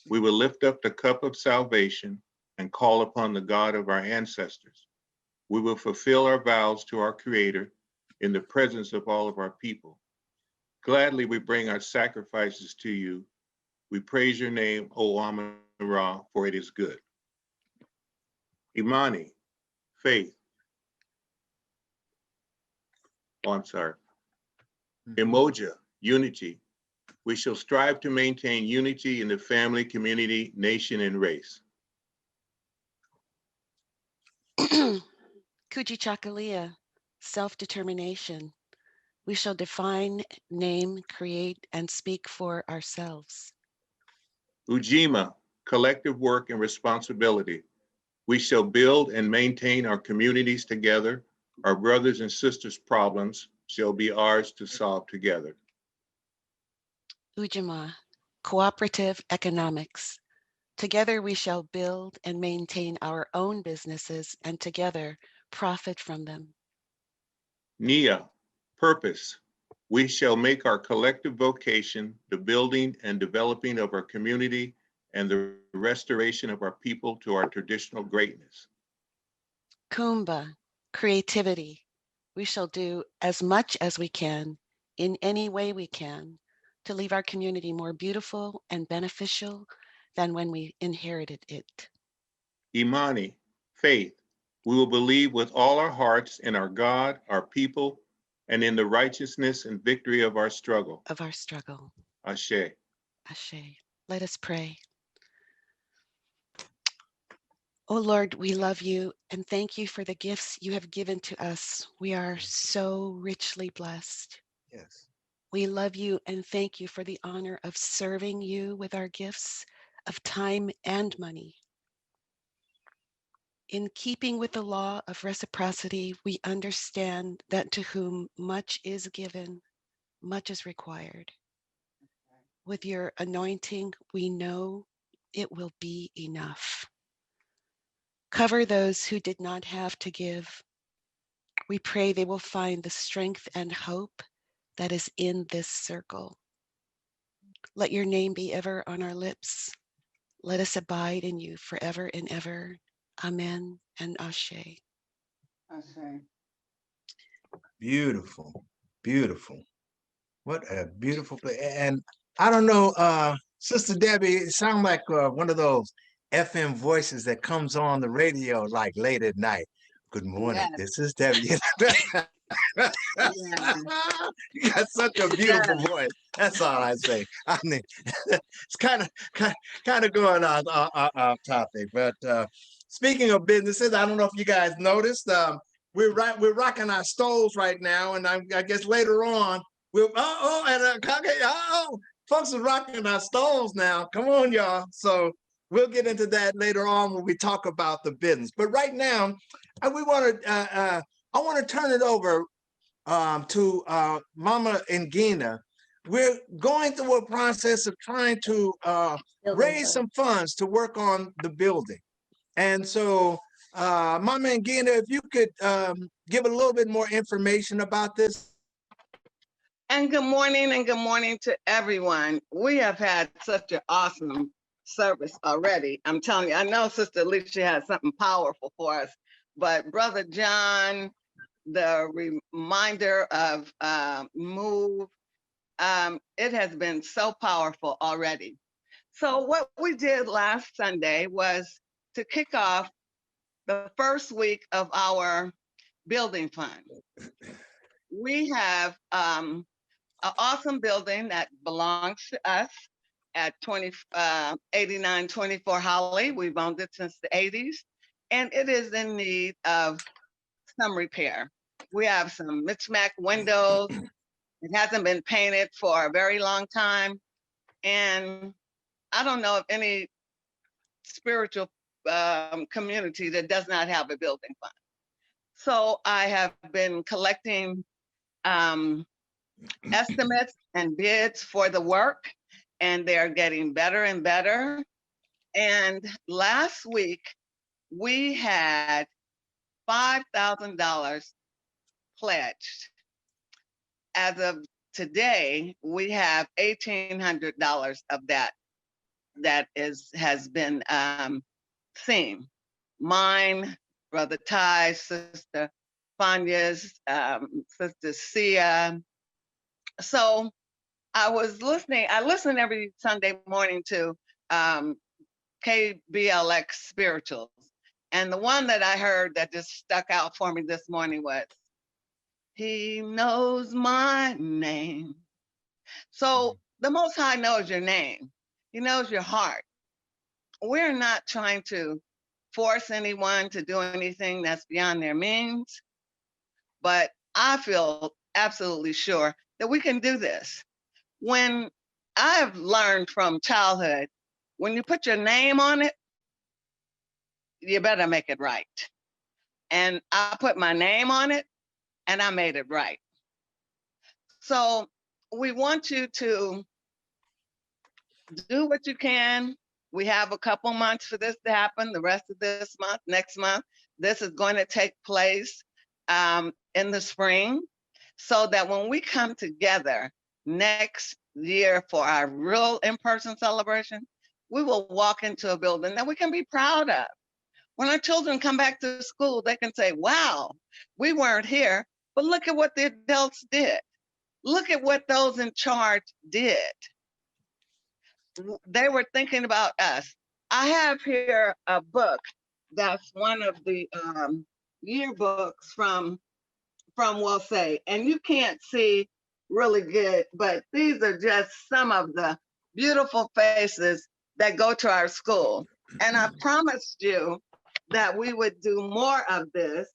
We will lift up the cup of salvation and call upon the God of our ancestors. We will fulfill our vows to our Creator in the presence of all of our people. Gladly we bring our sacrifices to you. We praise your name, O Amun-Ra, for it is good. Imani, faith. Oh, I'm sorry. Emoja, unity. We shall strive to maintain unity in the family, community, nation, and race. Kujichagulia, self-determination. We shall define, name, create, and speak for ourselves. Ujima, collective work and responsibility. We shall build and maintain our communities together. Our brothers and sisters' problems shall be ours to solve together. Ujima, cooperative economics. Together we shall build and maintain our own businesses and together profit from them. Nia, purpose. We shall make our collective vocation the building and developing of our community and the restoration of our people to our traditional greatness. Kumbha, creativity. We shall do as much as we can, in any way we can, to leave our community more beautiful and beneficial than when we inherited it. Imani, faith. We will believe with all our hearts in our God, our people, and in the righteousness and victory of our struggle. Of our struggle. Ashe. Ashe. Let us pray. Oh Lord, we love you and thank you for the gifts you have given to us. We are so richly blessed. Yes. We love you and thank you for the honor of serving you with our gifts of time and money. In keeping with the law of reciprocity, we understand that to whom much is given, much is required. With your anointing, we know it will be enough. Cover those who did not have to give. We pray they will find the strength and hope that is in this circle. Let your name be ever on our lips. Let us abide in you forever and ever. Amen and Ashe. Ashe. Beautiful, beautiful. What a beautiful place. And I don't know, Sister Debbie, it sounds like one of those FM voices that comes on the radio like late at night. Good morning. Yes, This is Debbie. yes, You got such a beautiful yes. voice. That's all I say. I mean, it's kind of going off topic. But speaking of businesses, I don't know if you guys noticed. We're rocking our stoves right now, and I guess later on folks are rocking our stoves now. Come on, y'all. So we'll get into that later on when we talk about the business. But right now, I want to turn it over to Mama Ngina. We're going through a process of trying to raise some funds to work on the building. And so, Mama Ngina, if you could give a little bit more information about this. And good morning to everyone. We have had such an awesome service already. I'm telling you, I know Sister Alicia has something powerful for us, but Brother John, the reminder of Move, it has been so powerful already. So what we did last Sunday was to kick off the first week of our building fund. We have an awesome building that belongs to us at 8924 Holly. We've owned it since the 80s, and it is in need of some repair. We have some mismatched windows. It hasn't been painted for a very long time. And I don't know of any spiritual community that does not have a building fund. So I have been collecting estimates and bids for the work, and they're getting better and better. And last week, we had $5,000 pledged. As of today, we have $1,800 of that has been seen. Mine, Brother Ty, Sister Fanya's, Sister Sia. So I listen every Sunday morning to KBLX Spirituals. And the one that I heard that just stuck out for me this morning was, He knows my name. So the Most High knows your name. He knows your heart. We're not trying to force anyone to do anything that's beyond their means, but I feel absolutely sure that we can do this. When I've learned from childhood, when you put your name on it, you better make it right. And I put my name on it, and I made it right. So we want you to do what you can. We have a couple months for this to happen, the rest of this month, next month. This is going to take place in the spring, so that when we come together next year for our real in-person celebration, we will walk into a building that we can be proud of. When our children come back to school, they can say, wow, we weren't here, but look at what the adults did. Look at what those in charge did. They were thinking about us. I have here a book that's one of the yearbooks from We'll Say, and you can't see really good, but these are just some of the beautiful faces that go to our school. And I promised you that we would do more of this,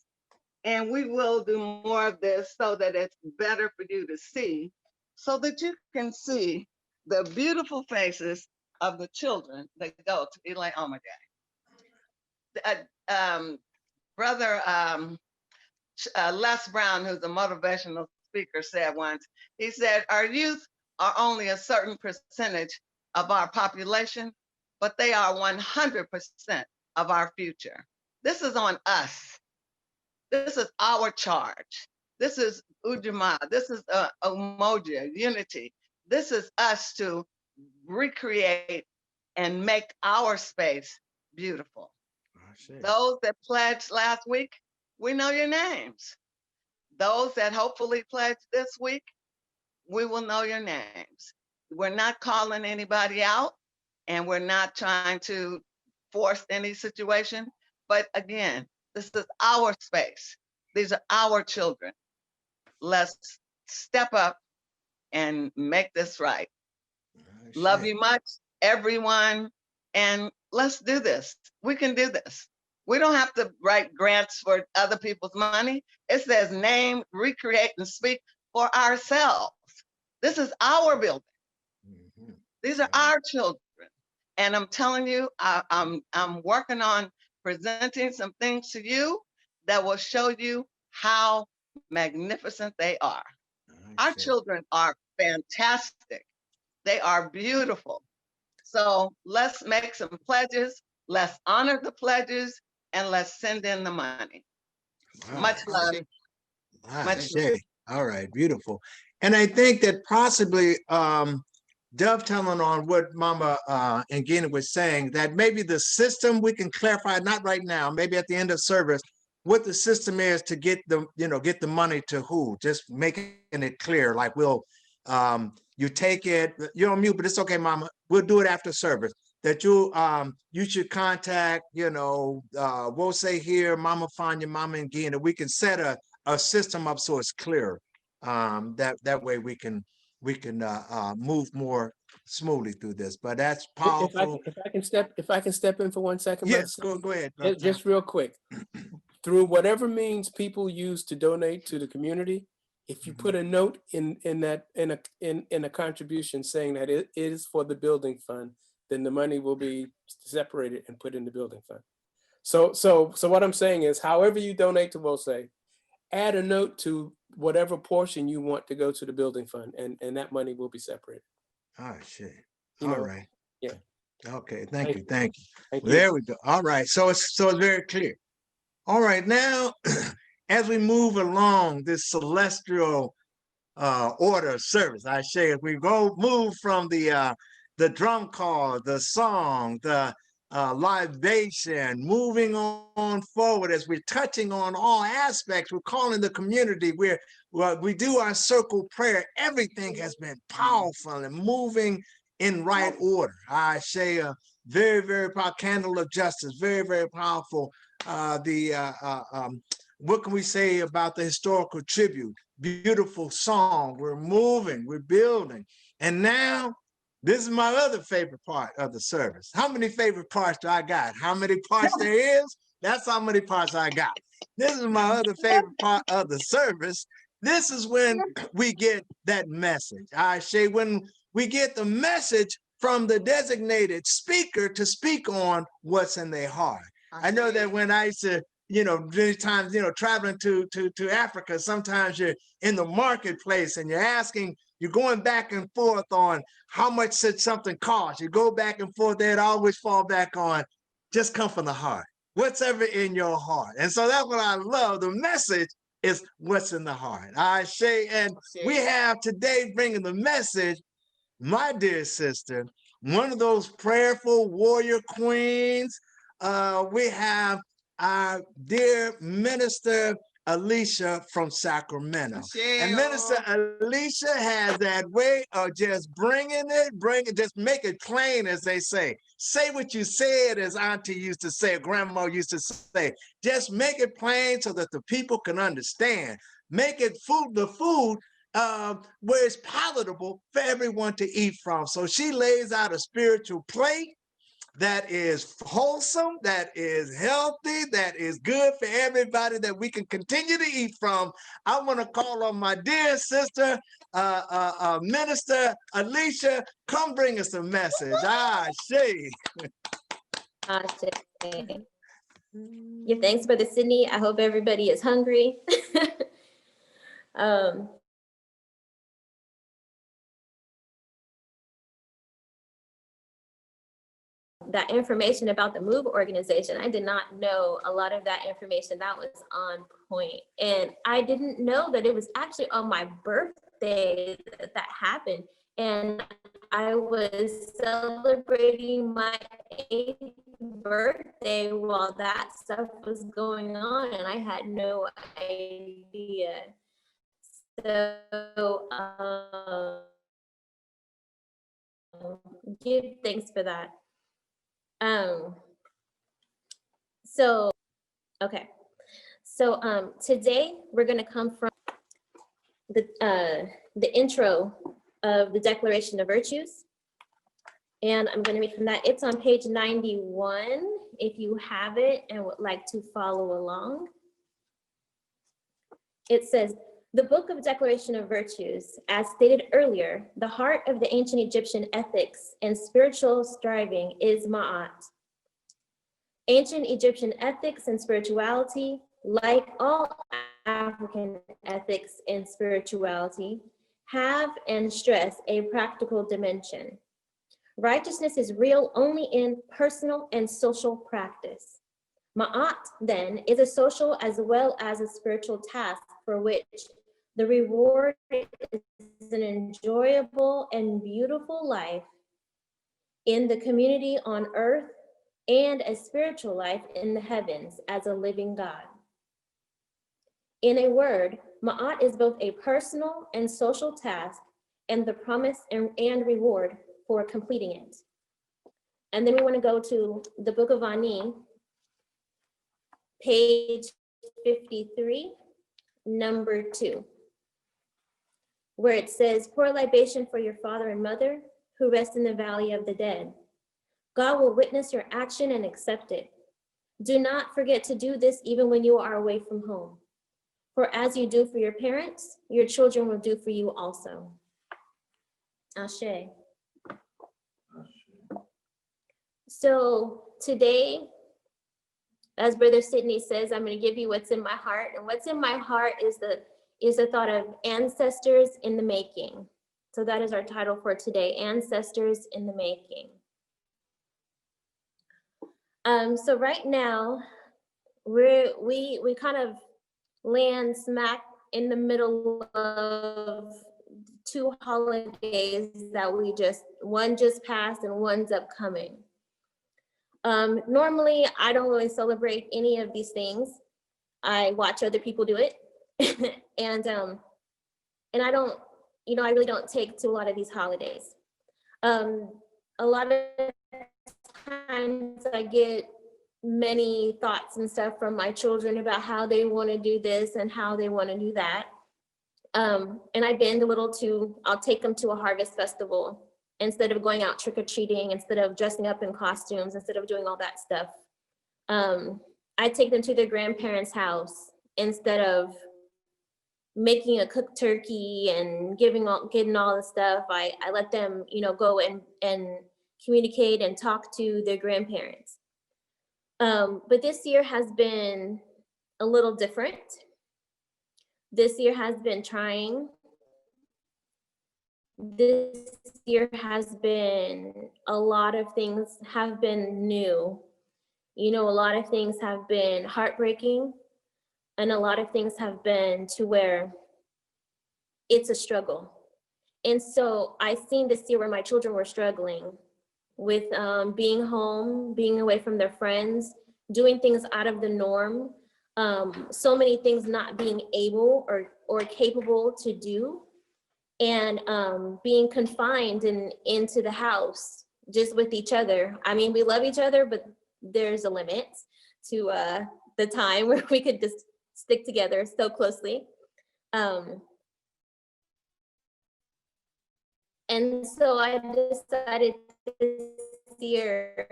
and we will do more of this so that it's better for you to see, so that you can see the beautiful faces of the children that go to Eli Omega. Brother Les Brown, who's a motivational speaker, said once, he said, our youth are only a certain percentage of our population, but they are 100% of our future. This is on us. This is our charge. This is Ujamaa. This is Umoja, unity. This is us to recreate and make our space beautiful. Those that pledged last week, we know your names. Those that hopefully pledged this week, we will know your names. we're not calling anybody out, and we're not trying to force any situation. But again, this is our space. These are our children. Let's step up and make this right. Love you much, everyone. And let's do this. We can do this. We don't have to write grants for other people's money. It says name, recreate, and speak for ourselves. This is our building. These are our children. And I'm telling you, I'm working on presenting some things to you that will show you how magnificent they are. Our children are fantastic. They are beautiful. So let's make some pledges. Let's honor the pledges, and let's send in the money. Much love. Much love. All right, beautiful. And I think that possibly dovetailing on what Mama Ngina was saying, that maybe the system, we can clarify, not right now, maybe at the end of service, what the system is to get the, get the money to who, just making it clear, like you take it, you're on mute, but it's okay, Mama, we'll do it after service, that you should contact, we'll say here, Mama Fanya, Mama Ngina, we can set a system up so it's clear. That way we can move more smoothly through this. But that's powerful. If I can step in for 1 second. Yes, go ahead. Just real quick. Through whatever means people use to donate to the community, if you put a note in a contribution saying that it is for the building fund, then the money will be separated and put in the building fund. So what I'm saying is, however you donate to WOSE, add a note to whatever portion you want to go to the building fund, and that money will be separated. Oh, shit. All right. Yeah. Okay. Thank you. There we go. All right. So it's very clear. All right. Now, as we move along this celestial order of service, I say, if we move from the drum call, the song, the libation, moving on forward as we're touching on all aspects, we're calling the community, we do our circle prayer. Everything has been powerful and moving in right order. I say a very, very powerful candle of justice, very, very powerful. What can we say about the historical tribute? Beautiful song. We're moving, we're building. And now, this is my other favorite part of the service. How many favorite parts do I got? How many parts there is? That's how many parts I got. This is my other favorite part of the service. This is when we get that message. I say when we get the message from the designated speaker to speak on what's in their heart. I know that when I used to, many times, traveling to Africa, sometimes you're in the marketplace and you're going back and forth on how much should something cost. You go back and forth, they'd always fall back on, just come from the heart. What's ever in your heart? And so that's what I love. The message is what's in the heart. I say, and we have today bringing the message, my dear sister, one of those prayerful warrior queens. We have our dear minister, Alicia from Sacramento. And Minister Alicia has that way of just just make it plain, as they say. Say what you said, as Auntie used to say, Grandma used to say. Just make it plain so that the people can understand. Make it the food where it's palatable for everyone to eat from. So she lays out a spiritual plate that is wholesome, that is healthy, that is good for everybody, that we can continue to eat from. I want to call on my dear sister, Minister Alicia. Come bring us a message. Shay. Give thanks, Brother Sidney. I hope everybody is hungry. That information about the MOVE organization, I did not know a lot of that information. That was on point. And I didn't know that it was actually on my birthday that happened. And I was celebrating my 8th birthday while that stuff was going on, and I had no idea. So give thanks for that. So, okay. So today we're going to come from the intro of the Declaration of Virtues. And I'm going to read from that. It's on page 91 if you have it and would like to follow along. It says, the Book of Declaration of Virtues, as stated earlier, the heart of the ancient Egyptian ethics and spiritual striving is Ma'at. Ancient Egyptian ethics and spirituality, like all African ethics and spirituality, have and stress a practical dimension. Righteousness is real only in personal and social practice. Ma'at, then, is a social as well as a spiritual task for which the reward is an enjoyable and beautiful life in the community on earth and a spiritual life in the heavens as a living God. In a word, Ma'at is both a personal and social task and the promise and reward for completing it. And then we want to go to the Book of Ani, page 53, number 2, where it says, pour a libation for your father and mother who rest in the valley of the dead. God will witness your action and accept it. Do not forget to do this even when you are away from home. For as you do for your parents, your children will do for you also. Ashe. So today, as Brother Sidney says, I'm going to give you what's in my heart. And what's in my heart is the thought of ancestors in the making. So that is our title for today, Ancestors in the Making. So right now, we kind of land smack in the middle of 2 holidays that one just passed and one's upcoming. Normally, I don't really celebrate any of these things. I watch other people do it. and I don't, I really don't take to a lot of these holidays. A lot of times I get many thoughts and stuff from my children about how they want to do this and how they want to do that. And I bend a little I'll take them to a harvest festival instead of going out trick-or-treating, instead of dressing up in costumes, instead of doing all that stuff. I take them to their grandparents' house instead of making a cooked turkey and getting all the stuff. I let them, go and communicate and talk to their grandparents. But this year has been a little different. This year has been trying. This year has been, a lot of things have been new. A lot of things have been heartbreaking, and a lot of things have been to where it's a struggle. And so I seen this year where my children were struggling with being home, being away from their friends, doing things out of the norm, so many things not being able or capable to do, and being confined into the house just with each other. I mean, we love each other, but there's a limit to the time where we could just stick together so closely. And so I decided this year,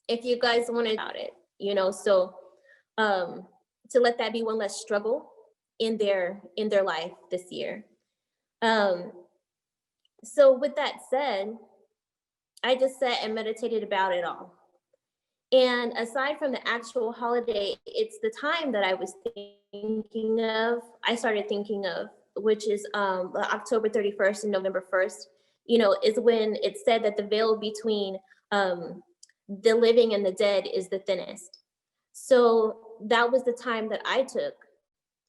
if you guys wanted about it, to let that be one less struggle in their life this year. So with that said, I just sat and meditated about it all. And aside from the actual holiday, it's the time that I started thinking of, which is October 31st and November 1st, is when it's said that the veil between the living and the dead is the thinnest. So that was the time that I took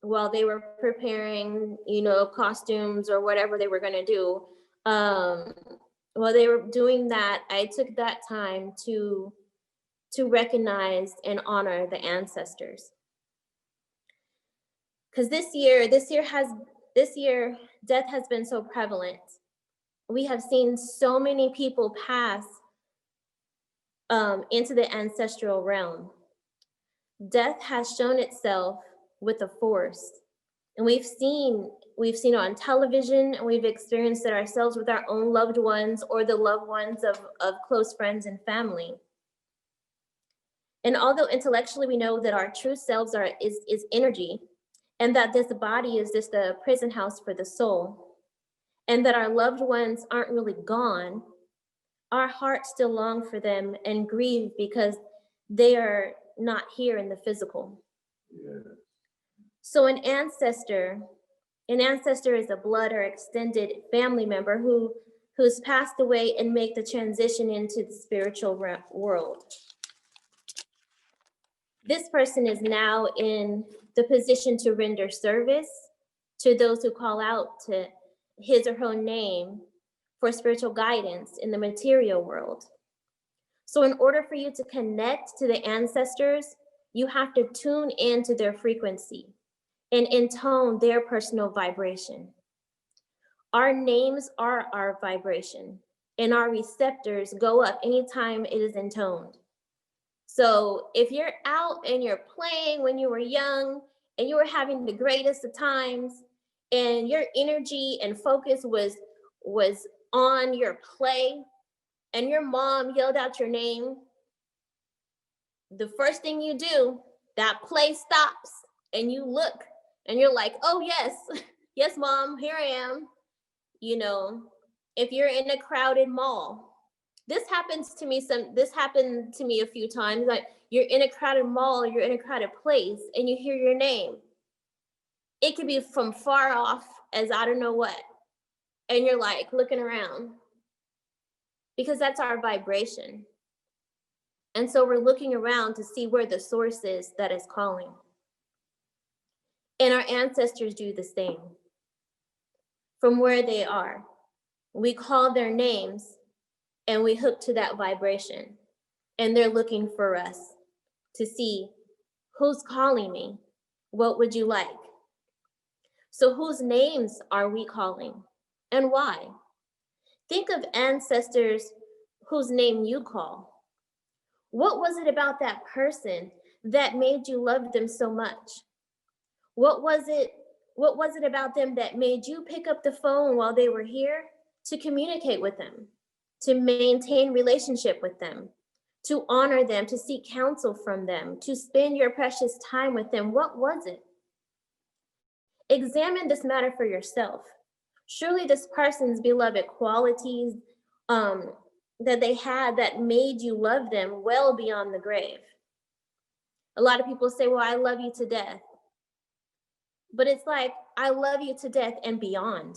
while they were preparing, costumes or whatever they were going to do. While they were doing that, I took that time to recognize and honor the ancestors. Because this year, death has been so prevalent. we have seen so many people pass into the ancestral realm. Death has shown itself with a force, and we've seen it on television, and we've experienced it ourselves with our own loved ones or the loved ones of close friends and family. And although intellectually we know that our true selves is energy, and that this body is just a prison house for the soul, and that our loved ones aren't really gone, our hearts still long for them and grieve because they are not here in the physical. Yeah. So an ancestor is a blood or extended family member who's passed away and make the transition into the spiritual world. This person is now in the position to render service to those who call out to his or her name for spiritual guidance in the material world. So in order for you to connect to the ancestors, you have to tune into their frequency and intone their personal vibration. Our names are our vibration, and our receptors go up anytime it is intoned. So if you're out and you're playing when you were young and you were having the greatest of times and your energy and focus was on your play and your mom yelled out your name, the first thing you do, that play stops and you look and you're like, oh yes, yes mom, here I am. You know, if you're in a crowded mall, this happened to me a few times. Like you're in a crowded mall, you're in a crowded place, and you hear your name. It could be from far off as I don't know what, and you're like looking around because that's our vibration. And so we're looking around to see where the source is that is calling. And our ancestors do the same. From where they are, we call their names and we hook to that vibration, and they're looking for us to see who's calling me. What would you like? So whose names are we calling and why? Think of ancestors whose name you call. What was it about that person that made you love them so much? What was it about them that made you pick up the phone while they were here to communicate with them, to maintain relationship with them, to honor them, to seek counsel from them, to spend your precious time with them? What was it? Examine this matter for yourself. Surely this person's beloved qualities that they had that made you love them well beyond the grave. A lot of people say, well, I love you to death. But it's like, I love you to death and beyond.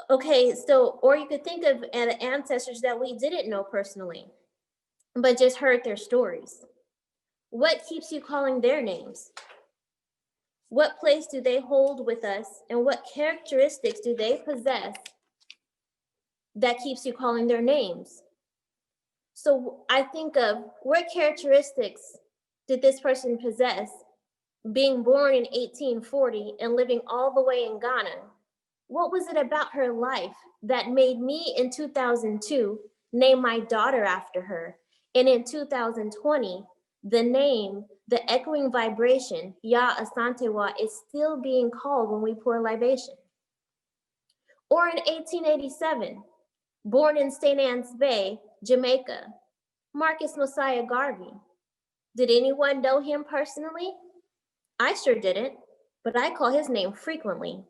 Okay, so, or you could think of ancestors that we didn't know personally, but just heard their stories. What keeps you calling their names? What place do they hold with us, and what characteristics do they possess that keeps you calling their names? So I think of what characteristics did this person possess being born in 1840 and living all the way in Ghana? What was it about her life that made me in 2002 name my daughter after her? And in 2020, the name, the echoing vibration, Ya Asantewa, is still being called when we pour libation. Or in 1887, born in St. Anne's Bay, Jamaica, Marcus Mosiah Garvey. Did anyone know him personally? I sure didn't, but I call his name frequently.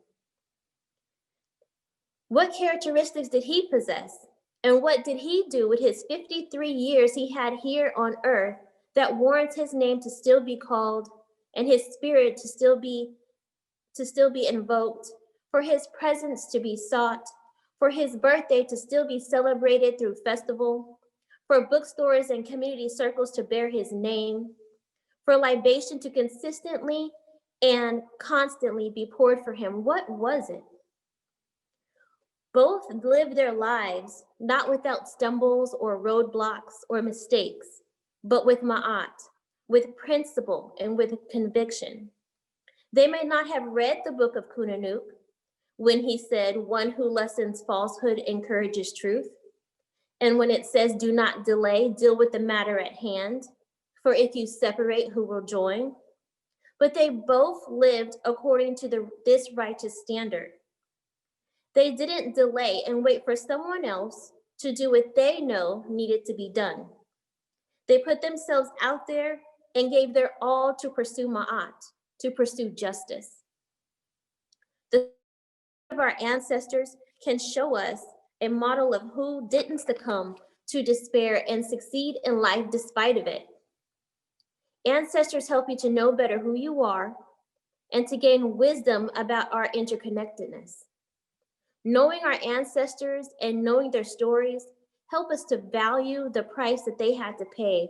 What characteristics did he possess? And what did he do with his 53 years he had here on earth that warrants his name to still be called and his spirit to still be invoked, for his presence to be sought, for his birthday to still be celebrated through festival, for bookstores and community circles to bear his name, for libation to consistently and constantly be poured for him? What was it? Both lived their lives not without stumbles or roadblocks or mistakes, but with ma'at, with principle and with conviction. They may not have read the book of Kunanuk, when he said, one who lessens falsehood encourages truth. And when it says, do not delay, deal with the matter at hand, for if you separate, who will join? But they both lived according to this righteous standard. They didn't delay and wait for someone else to do what they know needed to be done. They put themselves out there and gave their all to pursue ma'at, to pursue justice. The of our ancestors can show us a model of who didn't succumb to despair and succeed in life despite of it. Ancestors help you to know better who you are and to gain wisdom about our interconnectedness. Knowing our ancestors and knowing their stories help us to value the price that they had to pay,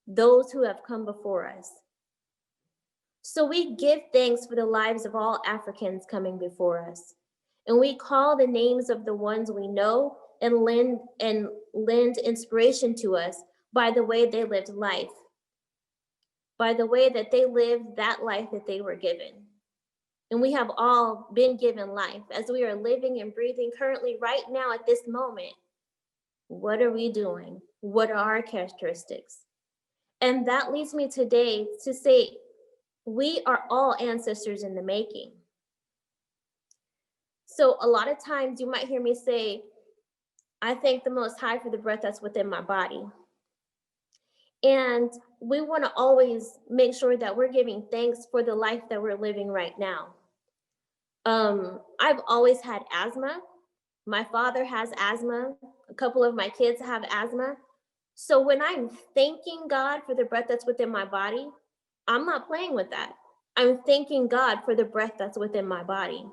those who have come before us. So we give thanks for the lives of all Africans coming before us. And we call the names of the ones we know and lend inspiration to us by the way they lived life, by the way that they lived that life that they were given. And we have all been given life as we are living and breathing currently right now at this moment. What are we doing? What are our characteristics? And that leads me today to say, we are all ancestors in the making. So a lot of times you might hear me say, I thank the Most High for the breath that's within my body. And we want to always make sure that we're giving thanks for the life that we're living right now. I've always had asthma. My father has asthma. A couple of my kids have asthma. So when I'm thanking God for the breath that's within my body, I'm not playing with that. I'm thanking God for the breath that's within my body.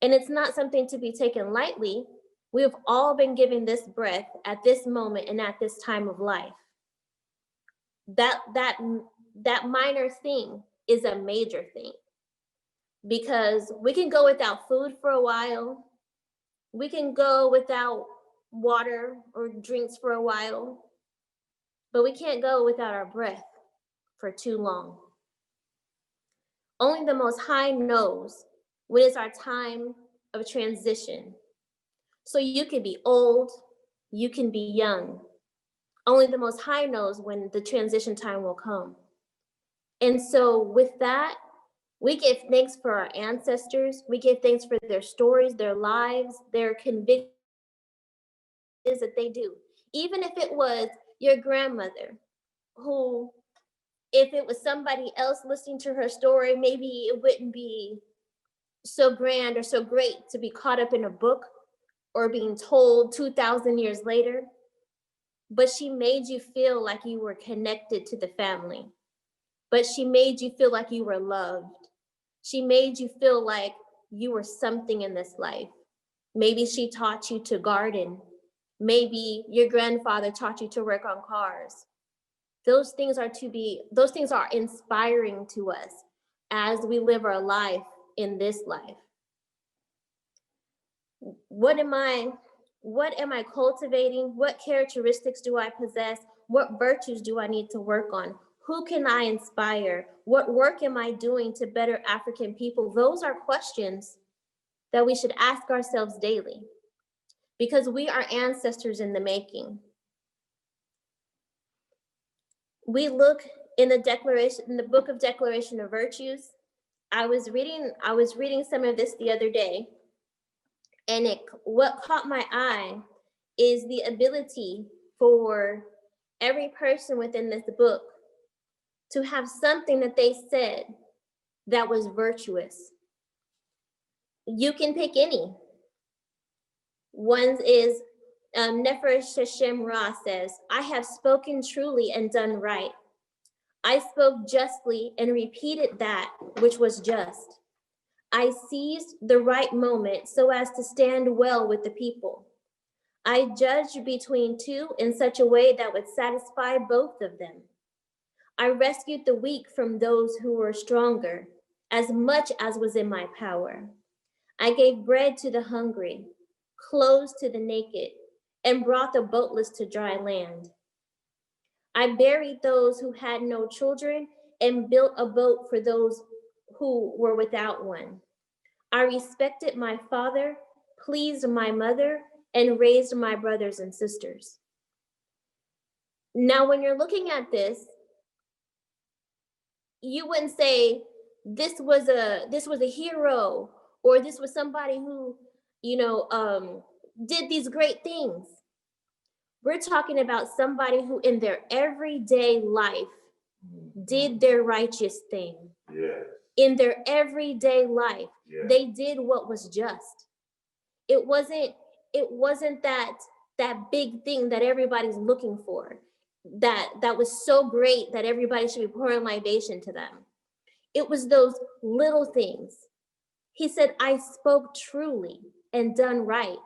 And it's not something to be taken lightly. We have all been given this breath at this moment and at this time of life. That minor thing is a major thing, because we can go without food for a while. We can go without water or drinks for a while, but we can't go without our breath for too long. Only the Most High knows when it's our time of transition. So you can be old, you can be young. Only the Most High knows when the transition time will come. And so with that, we give thanks for our ancestors. We give thanks for their stories, their lives, their convictions that they do. Even if it was your grandmother, who, if it was somebody else listening to her story, maybe it wouldn't be so grand or so great to be caught up in a book or being told 2,000 years later. But she made you feel like you were connected to the family. But she made you feel like you were loved. She made you feel like you were something in this life. Maybe she taught you to garden. Maybe your grandfather taught you to work on cars. Those things are inspiring to us as we live our life in this life. What am I cultivating? What characteristics do I possess? What virtues do I need to work on? Who can I inspire? What work am I doing to better African people? Those are questions that we should ask ourselves daily, because we are ancestors in the making. We look in the book of Declaration of Virtues. I was reading some of this the other day, and what caught my eye is the ability for every person within this book to have something that they said that was virtuous. You can pick any. One is Nefer Sheshem Ra says, I have spoken truly and done right. I spoke justly and repeated that which was just. I seized the right moment so as to stand well with the people. I judged between two in such a way that would satisfy both of them. I rescued the weak from those who were stronger, as much as was in my power. I gave bread to the hungry, clothes to the naked, and brought the boatless to dry land. I buried those who had no children and built a boat for those who were without one. I respected my father, pleased my mother, and raised my brothers and sisters. Now, when you're looking at this, you wouldn't say this was a hero, or this was somebody who, did these great things. We're talking about somebody who in their everyday life did their righteous thing. Yes. In their everyday life, Yes. they did what was just. It wasn't that big thing that everybody's looking for, that was so great that everybody should be pouring libation to them. It was those little things. He said, I spoke truly and done right.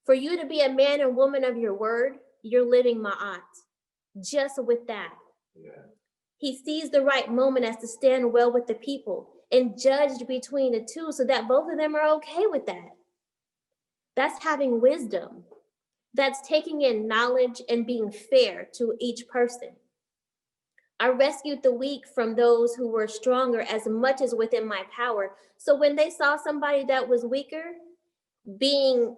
For you to be a man and woman of your word, you're living ma'at. Just with that. Yeah. He sees the right moment as to stand well with the people and judged between the two so that both of them are okay with that. That's having wisdom. That's taking in knowledge and being fair to each person. I rescued the weak from those who were stronger as much as within my power. So when they saw somebody that was weaker being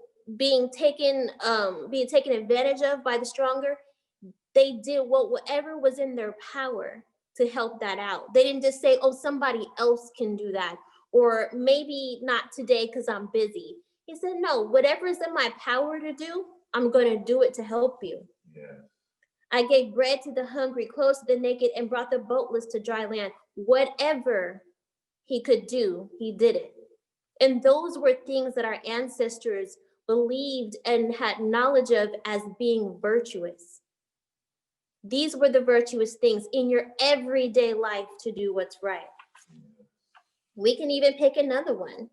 taken advantage of by the stronger, they did whatever was in their power to help that out. They didn't just say, oh, somebody else can do that, or maybe not today because I'm busy. He said, no, whatever is in my power to do, I'm going to do it to help you. Yeah. I gave bread to the hungry, clothes to the naked, and brought the boatless to dry land. Whatever he could do, he did it. And those were things that our ancestors believed and had knowledge of as being virtuous. These were the virtuous things in your everyday life to do what's right. We can even pick another one.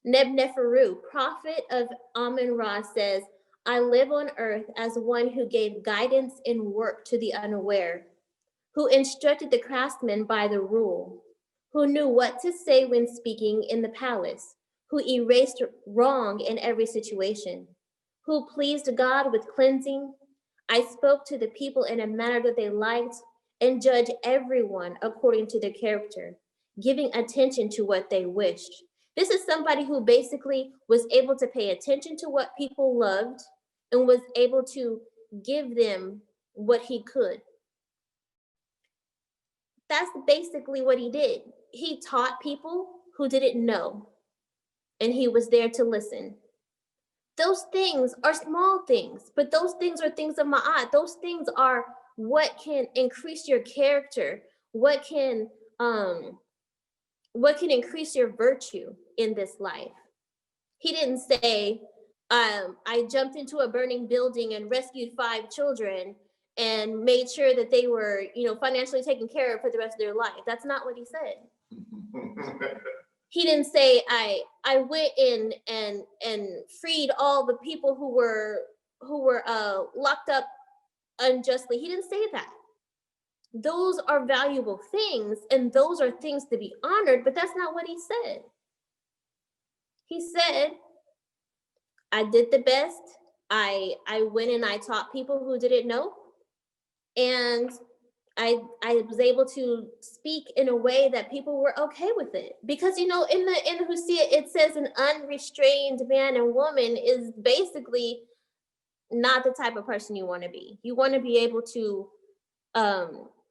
Nebneferu, prophet of Amun-Ra, says, I live on earth as one who gave guidance in work to the unaware, who instructed the craftsmen by the rule, who knew what to say when speaking in the palace, who erased wrong in every situation, who pleased God with cleansing. I spoke to the people in a manner that they liked and judged everyone according to their character, giving attention to what they wished. This is somebody who basically was able to pay attention to what people loved and was able to give them what he could. That's basically what he did. He taught people who didn't know, and he was there to listen. Those things are small things, but those things are things of ma'at. Those things are what can increase your character, what can increase your virtue in this life. He didn't say, I jumped into a burning building and rescued 5 children and made sure that they were, financially taken care of for the rest of their life. That's not what he said. He didn't say, I went in and freed all the people who were locked up unjustly. He didn't say that. Those are valuable things, and those are things to be honored, but that's not what he said. He said, I did the best. I went and I taught people who didn't know, and I was able to speak in a way that people were okay with it. Because in the Hosea, it says an unrestrained man and woman is basically not the type of person you want to be. You want to be able to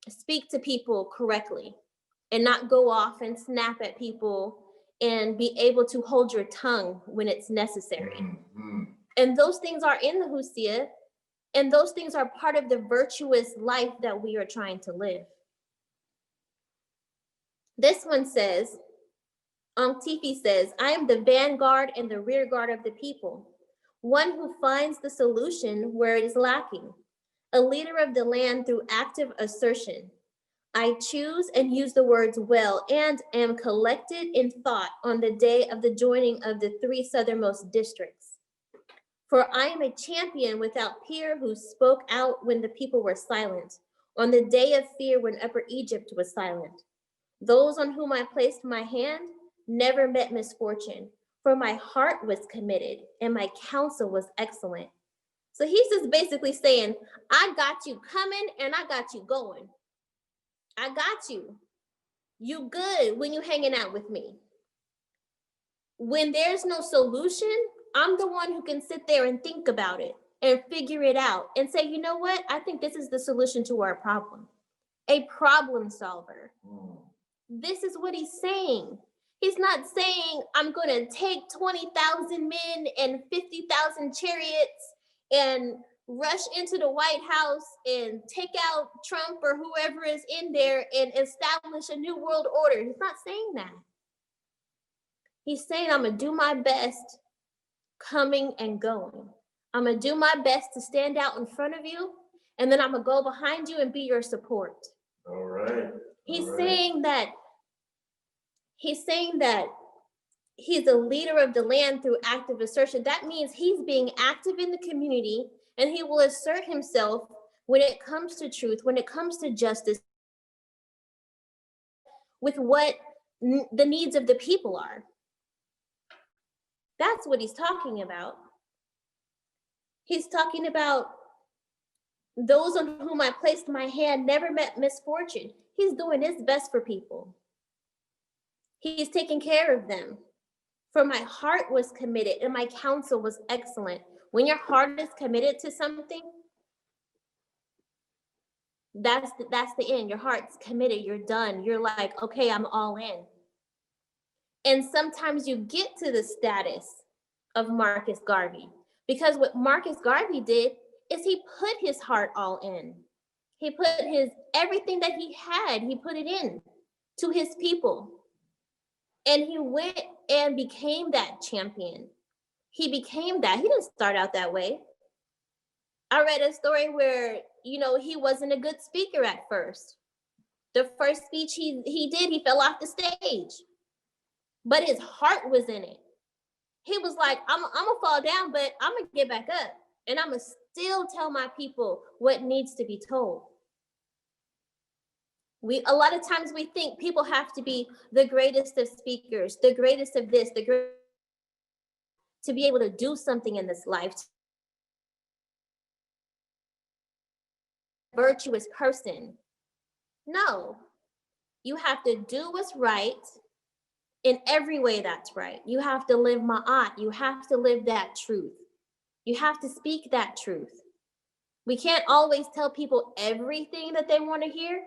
speak to people correctly and not go off and snap at people, and be able to hold your tongue when it's necessary. Mm-hmm. And those things are in the Hosea, and those things are part of the virtuous life that we are trying to live. This one says, Tifi says, I am the vanguard and the rear guard of the people, one who finds the solution where it is lacking, a leader of the land through active assertion. I choose and use the words well and am collected in thought on the day of the joining of the 3 southernmost districts. For I am a champion without peer who spoke out when the people were silent, on the day of fear when Upper Egypt was silent. Those on whom I placed my hand never met misfortune, for my heart was committed and my counsel was excellent. So he's just basically saying, I got you coming and I got you going. I got you. You good when you hanging out with me. when there's no solution, I'm the one who can sit there and think about it and figure it out and say, you know what? I think this is the solution to our problem. A problem solver. This is what he's saying. He's not saying, I'm going to take 20,000 men and 50,000 chariots and rush into the White House and take out Trump or whoever is in there and establish a new world order. He's not saying that. He's saying, I'm going to do my best coming and going. I'm going to do my best to stand out in front of you, and then I'm going to go behind you and be your support. All right. He's saying that he's a leader of the land through active assertion. That means he's being active in the community, and he will assert himself when it comes to truth, when it comes to justice, with what the needs of the people are. That's what he's talking about. He's talking about those on whom I placed my hand never met misfortune. He's doing his best for people. He's taking care of them. For my heart was committed and my counsel was excellent. When your heart is committed to something, that's the end. Your heart's committed, you're done. You're like, okay, I'm all in. And sometimes you get to the status of Marcus Garvey, because what Marcus Garvey did is he put his heart all in. He put everything that he had, he put it in to his people. And he went and became that champion. He became that. He didn't start out that way. I read a story where, he wasn't a good speaker at first. The first speech he did, he fell off the stage. But his heart was in it. He was like, I'm gonna fall down, but I'm gonna get back up. And I'm gonna still tell my people what needs to be told. A lot of times we think people have to be the greatest of speakers, the greatest of this, to be able to do something in this life. Virtuous person. No, you have to do what's right in every way that's right. You have to live ma'at. You have to live that truth. You have to speak that truth. We can't always tell people everything that they want to hear,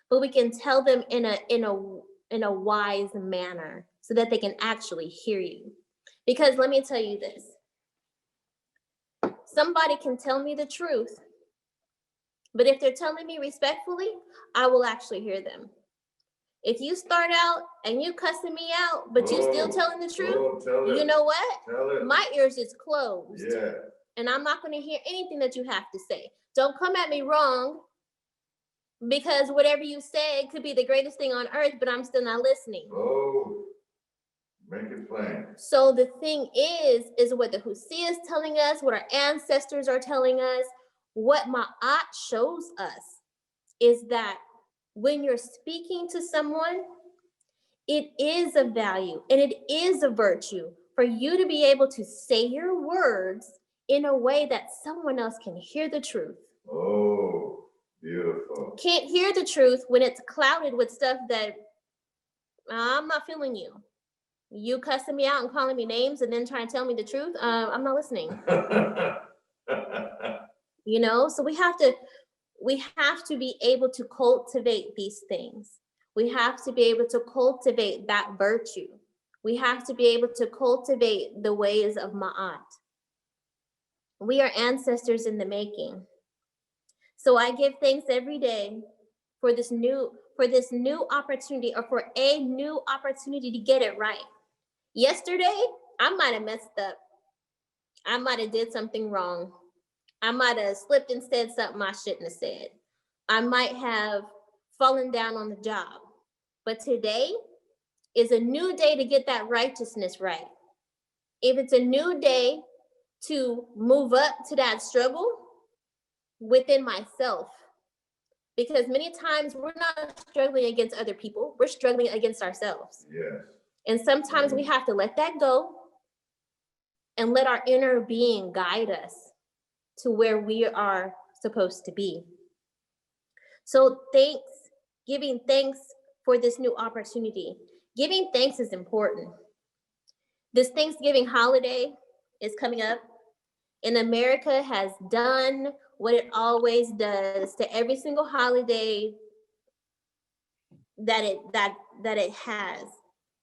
but we can tell them in a wise manner so that they can actually hear you. Because let me tell you this. Somebody can tell me the truth, but if they're telling me respectfully, I will actually hear them. If you start out and you cussing me out, but you still telling the truth, you know what? My ears is closed. Yeah. And I'm not going to hear anything that you have to say. Don't come at me wrong, because whatever you say could be the greatest thing on earth, but I'm still not listening. Oh, make it plain. So the thing is what the Husia is telling us, what our ancestors are telling us, what Ma'at shows us is that when you're speaking to someone, it is a value and it is a virtue for you to be able to say your words in a way that someone else can hear the truth. Oh, beautiful. Can't hear the truth when it's clouded with stuff that I'm not feeling you. You cussing me out and calling me names and then trying to tell me the truth. I'm not listening. So we have to be able to cultivate these things. We have to be able to cultivate that virtue. We have to be able to cultivate the ways of Ma'at. We are ancestors in the making. So I give thanks every day for this new opportunity, or for a new opportunity to get it right. Yesterday, I might have messed up. I might have did something wrong. I might have slipped and said something I shouldn't have said. I might have fallen down on the job. But today is a new day to get that righteousness right. If it's a new day to move up to that struggle within myself, because many times we're not struggling against other people, we're struggling against ourselves. Yes. And sometimes we have to let that go and let our inner being guide us to where we are supposed to be. So giving thanks for this new opportunity. Giving thanks is important, This Thanksgiving holiday is coming up, and America has done what it always does to every single holiday that it has.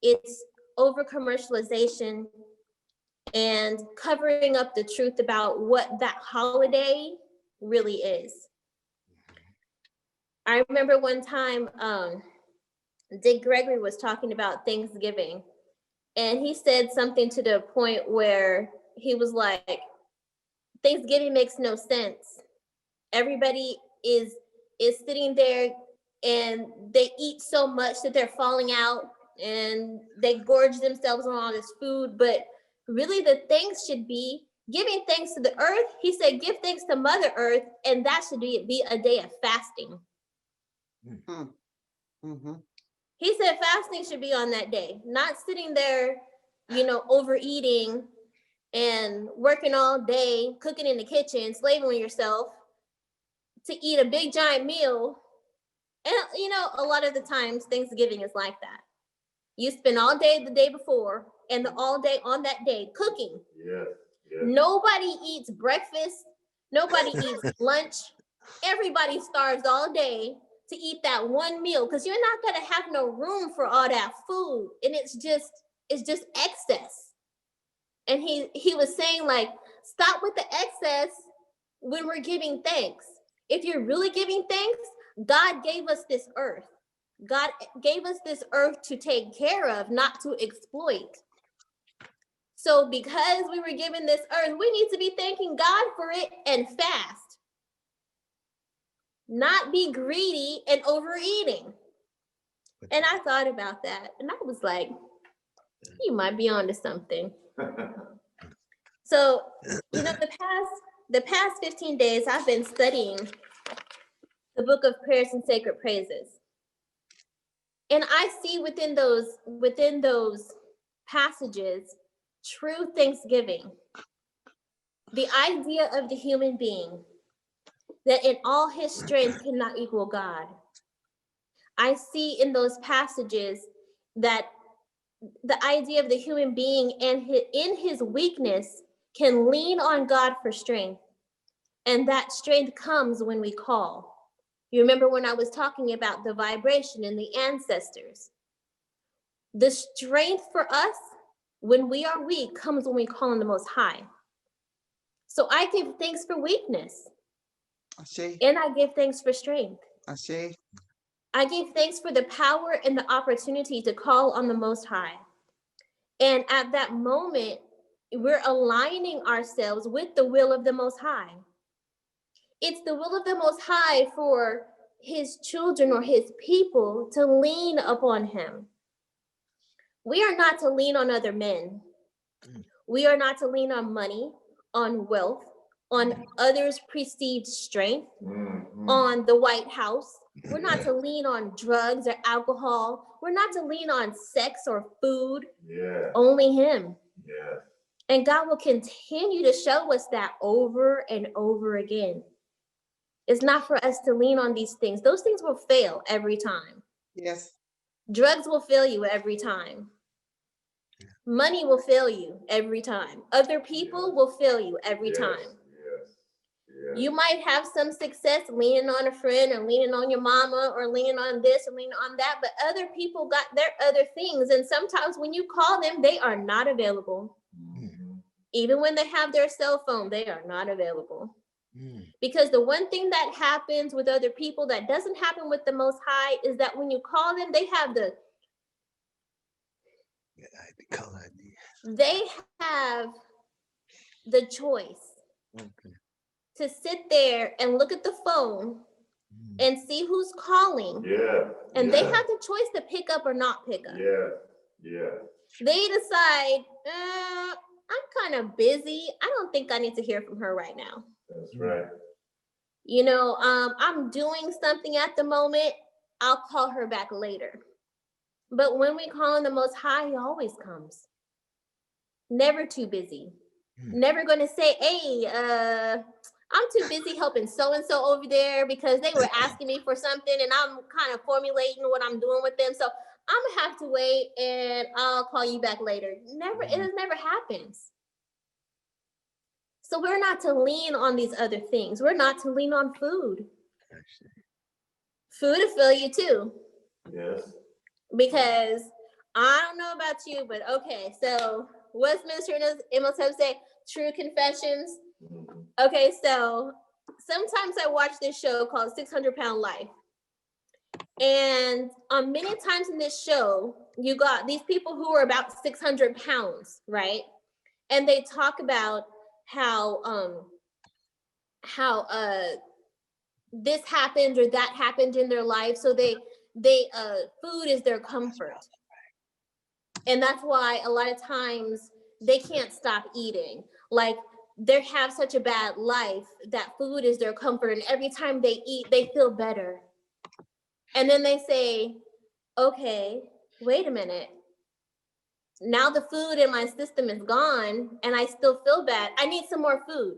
It's over commercialization and covering up the truth about what that holiday really is. I remember one time Dick Gregory was talking about Thanksgiving, and he said something to the point where he was like, Thanksgiving makes no sense. Everybody is sitting there and they eat so much that they're falling out and they gorge themselves on all this food. But really the thanks should be giving thanks to the earth. He said, give thanks to Mother Earth, and that should be a day of fasting. Mm-hmm. He said fasting should be on that day, not sitting there, overeating and working all day, cooking in the kitchen, slaving on yourself to eat a big giant meal. And a lot of the times Thanksgiving is like that. You spend all day the day before and all day on that day cooking. Yeah. Nobody eats breakfast. Nobody eats lunch. Everybody starves all day to eat that one meal because you're not going to have no room for all that food. And it's just excess. And he was saying, like, stop with the excess when we're giving thanks. If you're really giving thanks, God gave us this earth. God gave us this earth to take care of, not to exploit. So because we were given this earth, we need to be thanking God for it and fast. Not be greedy and overeating. And I thought about that, and I was like, you might be onto something. So, the past 15 days, I've been studying the book of prayers and sacred praises. And I see within those passages, true thanksgiving, the idea of the human being, that in all his strength cannot equal God. I see in those passages that the idea of the human being and in his weakness can lean on God for strength. And that strength comes when we call. You remember when I was talking about the vibration and the ancestors? The strength for us when we are weak comes when we call on the Most High. So I give thanks for weakness. I see. And I give thanks for strength. I see. I give thanks for the power and the opportunity to call on the Most High. And at that moment, we're aligning ourselves with the will of the Most High. It's the will of the Most High for his children or his people to lean upon him. We are not to lean on other men. We are not to lean on money, on wealth, on others' perceived strength, on the White House. We're not to lean on drugs or alcohol. We're not to lean on sex or food. Yeah. Only him. Yeah. And God will continue to show us that over and over again. It's not for us to lean on these things. Those things will fail every time. Yes. Drugs will fail you every time. Money will fail you every time. Other people will fail you every time. Yes. You might have some success leaning on a friend or leaning on your mama or leaning on this or leaning on that, but other people got their other things. And sometimes when you call them, they are not available. Even when they have their cell phone, they are not available. Because the one thing that happens with other people that doesn't happen with the Most High is that when you call them, they have the choice to sit there and look at the phone and see who's calling. And they have the choice to pick up or not pick up. They decide, I'm kind of busy. I don't think I need to hear from her right now. That's right. I'm doing something at the moment. I'll call her back later. But when we call on the Most High, he always comes. Never too busy. Never going to say, hey, I'm too busy helping so-and-so over there because they were asking me for something and I'm kind of formulating what I'm doing with them. So I'm gonna have to wait and I'll call you back later. Never, it never happens. So we're not to lean on these other things. We're not to lean on food. Food will fill you too. Yes. Because I don't know about you, but okay, so what's Minister Imhotep say? True confessions. Okay, so sometimes I watch this show called 600-Pound Life. And many times in this show, you got these people who are about 600 pounds, right? And they talk about how this happened or that happened in their life. So they food is their comfort. And that's why a lot of times they can't stop eating. Like they have such a bad life that food is their comfort. And every time they eat, they feel better. And then they say, okay, wait a minute. Now the food in my system is gone and I still feel bad. I need some more food.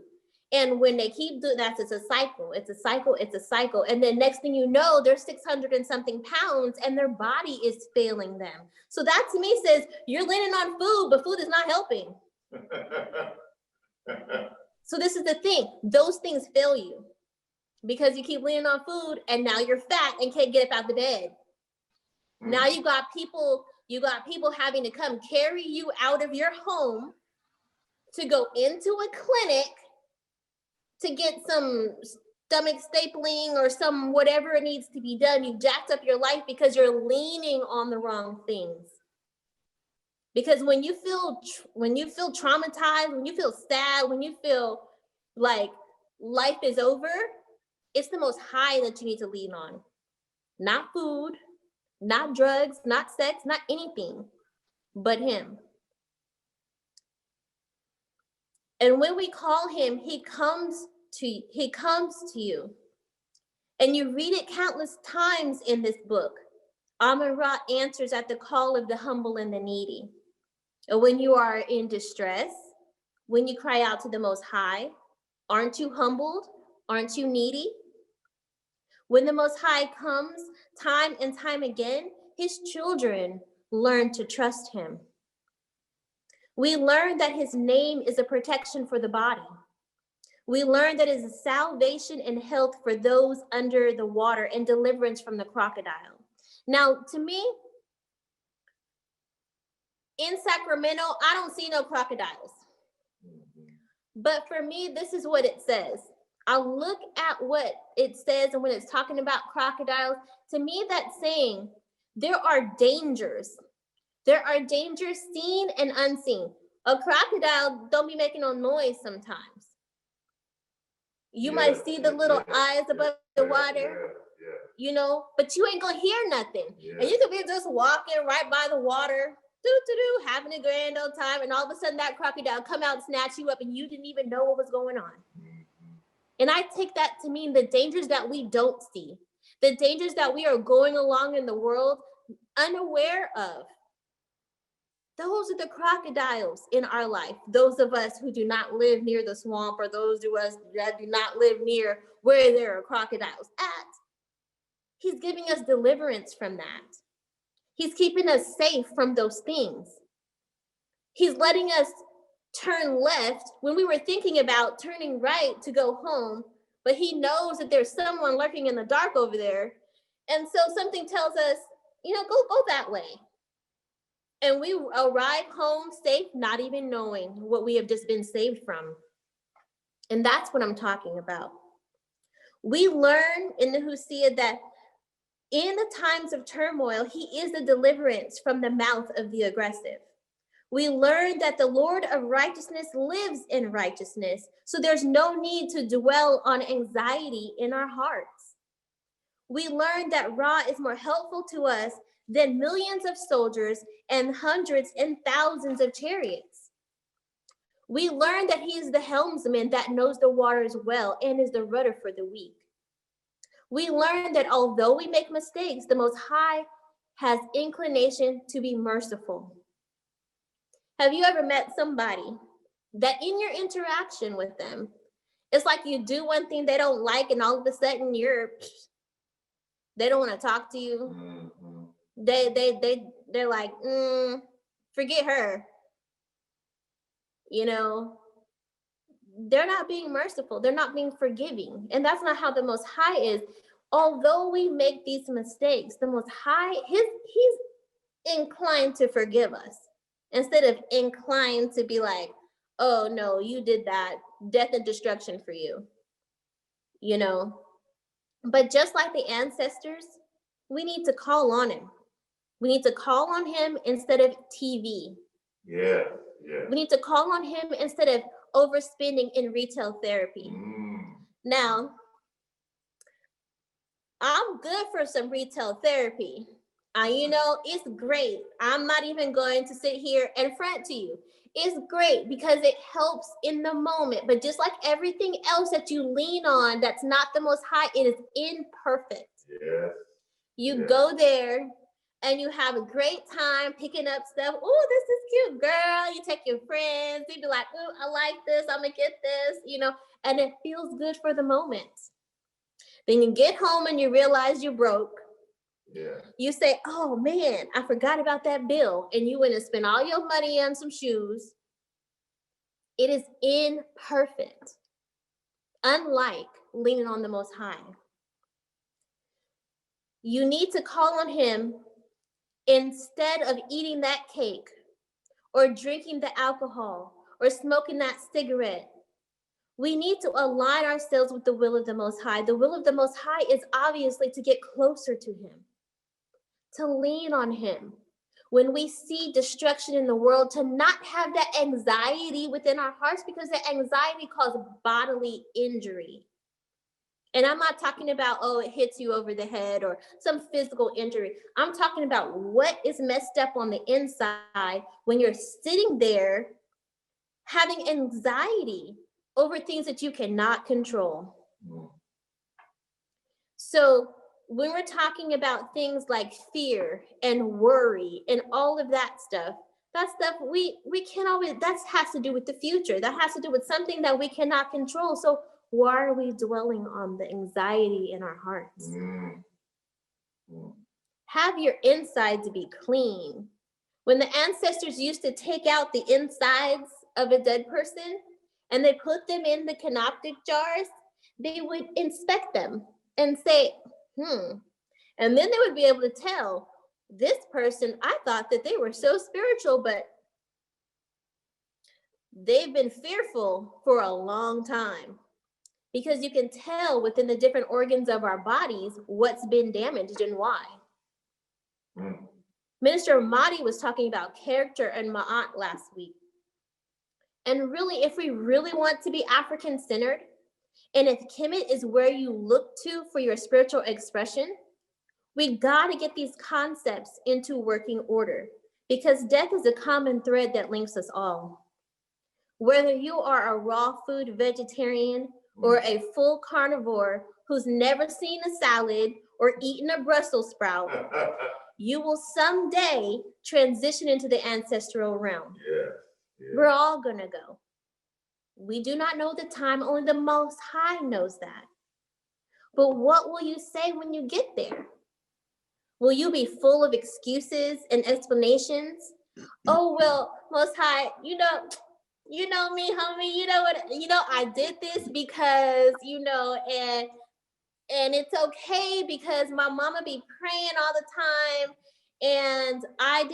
And when they keep doing that, it's a cycle, it's a cycle, it's a cycle. And then next thing you know, they're 600 and something pounds and their body is failing them. So that to me says you're leaning on food, but food is not helping. So this is the thing, those things fail you because you keep leaning on food and now you're fat and can't get up out the bed. Now you got people having to come carry you out of your home to go into a clinic to get some stomach stapling or some whatever it needs to be done. You jacked up your life because you're leaning on the wrong things. Because when you feel traumatized, when you feel sad, when you feel like life is over, it's the Most High that you need to lean on. Not food, not drugs, not sex, not anything, but Him. And when we call Him, He comes to you. And you read it countless times in this book. Amun-Ra answers at the call of the humble and the needy. And when you are in distress, when you cry out to the Most High, aren't you humbled? Aren't you needy? When the Most High comes time and time again, His children learn to trust Him. We learn that His name is a protection for the body. We learn that it is a salvation and health for those under the water and deliverance from the crocodile. Now, to me, in Sacramento, I don't see no crocodiles. But for me, this is what it says. I look at what it says, and when it's talking about crocodiles, to me, that's saying there are dangers. There are dangers seen and unseen. A crocodile don't be making no noise sometimes. You might see the little eyes above the water, you know, but you ain't gonna hear nothing. And you could be just walking right by the water, having a grand old time, and all of a sudden that crocodile come out and snatch you up and you didn't even know what was going on. And I take that to mean the dangers that we don't see, the dangers that we are going along in the world unaware of. Those are the crocodiles in our life. Those of us who do not live near the swamp, or those of us that do not live near where there are crocodiles at. He's giving us deliverance from that. He's keeping us safe from those things. He's letting us turn left when we were thinking about turning right to go home, but He knows that there's someone lurking in the dark over there. And so something tells us, you know, go that way. And we arrive home safe, not even knowing what we have just been saved from. And that's what I'm talking about. We learn in the Hosea that in the times of turmoil, He is the deliverance from the mouth of the aggressive. We learn that the Lord of righteousness lives in righteousness, so there's no need to dwell on anxiety in our hearts. We learn that Ra is more helpful to us than millions of soldiers and hundreds and thousands of chariots. We learn that He is the helmsman that knows the waters well and is the rudder for the weak. We learn that although we make mistakes, the Most High has inclination to be merciful. Have you ever met somebody that in your interaction with them, it's like you do one thing they don't like and all of a sudden they don't want to talk to you? they're like, forget her. You know, they're not being merciful. They're not being forgiving. And that's not how the Most High is. Although we make these mistakes, the Most High, he's inclined to forgive us instead of inclined to be like, oh no, you did that, death and destruction for you, you know. But just like the ancestors, we need to call on him. We need to call on him instead of TV. Yeah. We need to call on him instead of overspending in retail therapy. Now, I'm good for some retail therapy. You know, it's great. I'm not even going to sit here and front to you. It's great because it helps in the moment. But just like everything else that you lean on that's not the Most High, it is imperfect. Yeah. You go there and you have a great time picking up stuff. Oh, this is cute, girl. You take your friends. You be like, oh, I like this. I'm going to get this, you know, and it feels good for the moment. Then you get home and you realize you're broke. Yeah. You say, oh man, I forgot about that bill. And you went and spent all your money on some shoes. It is imperfect. Unlike leaning on the Most High. You need to call on him instead of eating that cake or drinking the alcohol or smoking that cigarette. We need to align ourselves with the will of the Most High. The will of the Most High is obviously to get closer to him, to lean on him. When we see destruction in the world, to not have that anxiety within our hearts, because that anxiety causes bodily injury. And I'm not talking about, oh, it hits you over the head or some physical injury. I'm talking about what is messed up on the inside when you're sitting there having anxiety over things that you cannot control. So when we're talking about things like fear and worry and all of that stuff we can't always, that has to do with the future. That has to do with something that we cannot control. So why are we dwelling on the anxiety in our hearts? Have your insides be clean. When the ancestors used to take out the insides of a dead person and they put them in the canoptic jars, they would inspect them and say, and then they would be able to tell, this person, I thought that they were so spiritual, but they've been fearful for a long time. Because you can tell within the different organs of our bodies what's been damaged and why. Minister Mahdi was talking about character and Ma'at last week. And really, if we really want to be African-centered, and if Kemet is where you look to for your spiritual expression, we got to get these concepts into working order, because death is a common thread that links us all. Whether you are a raw food vegetarian or a full carnivore who's never seen a salad or eaten a Brussels sprout, you will someday transition into the ancestral realm. We're all gonna go. We do not know the time, only the Most High knows that. But what will you say when you get there? Will you be full of excuses and explanations? Oh, well, Most High, you know me, homie, you know what, I did this because, and it's okay because my mama be praying all the time. And I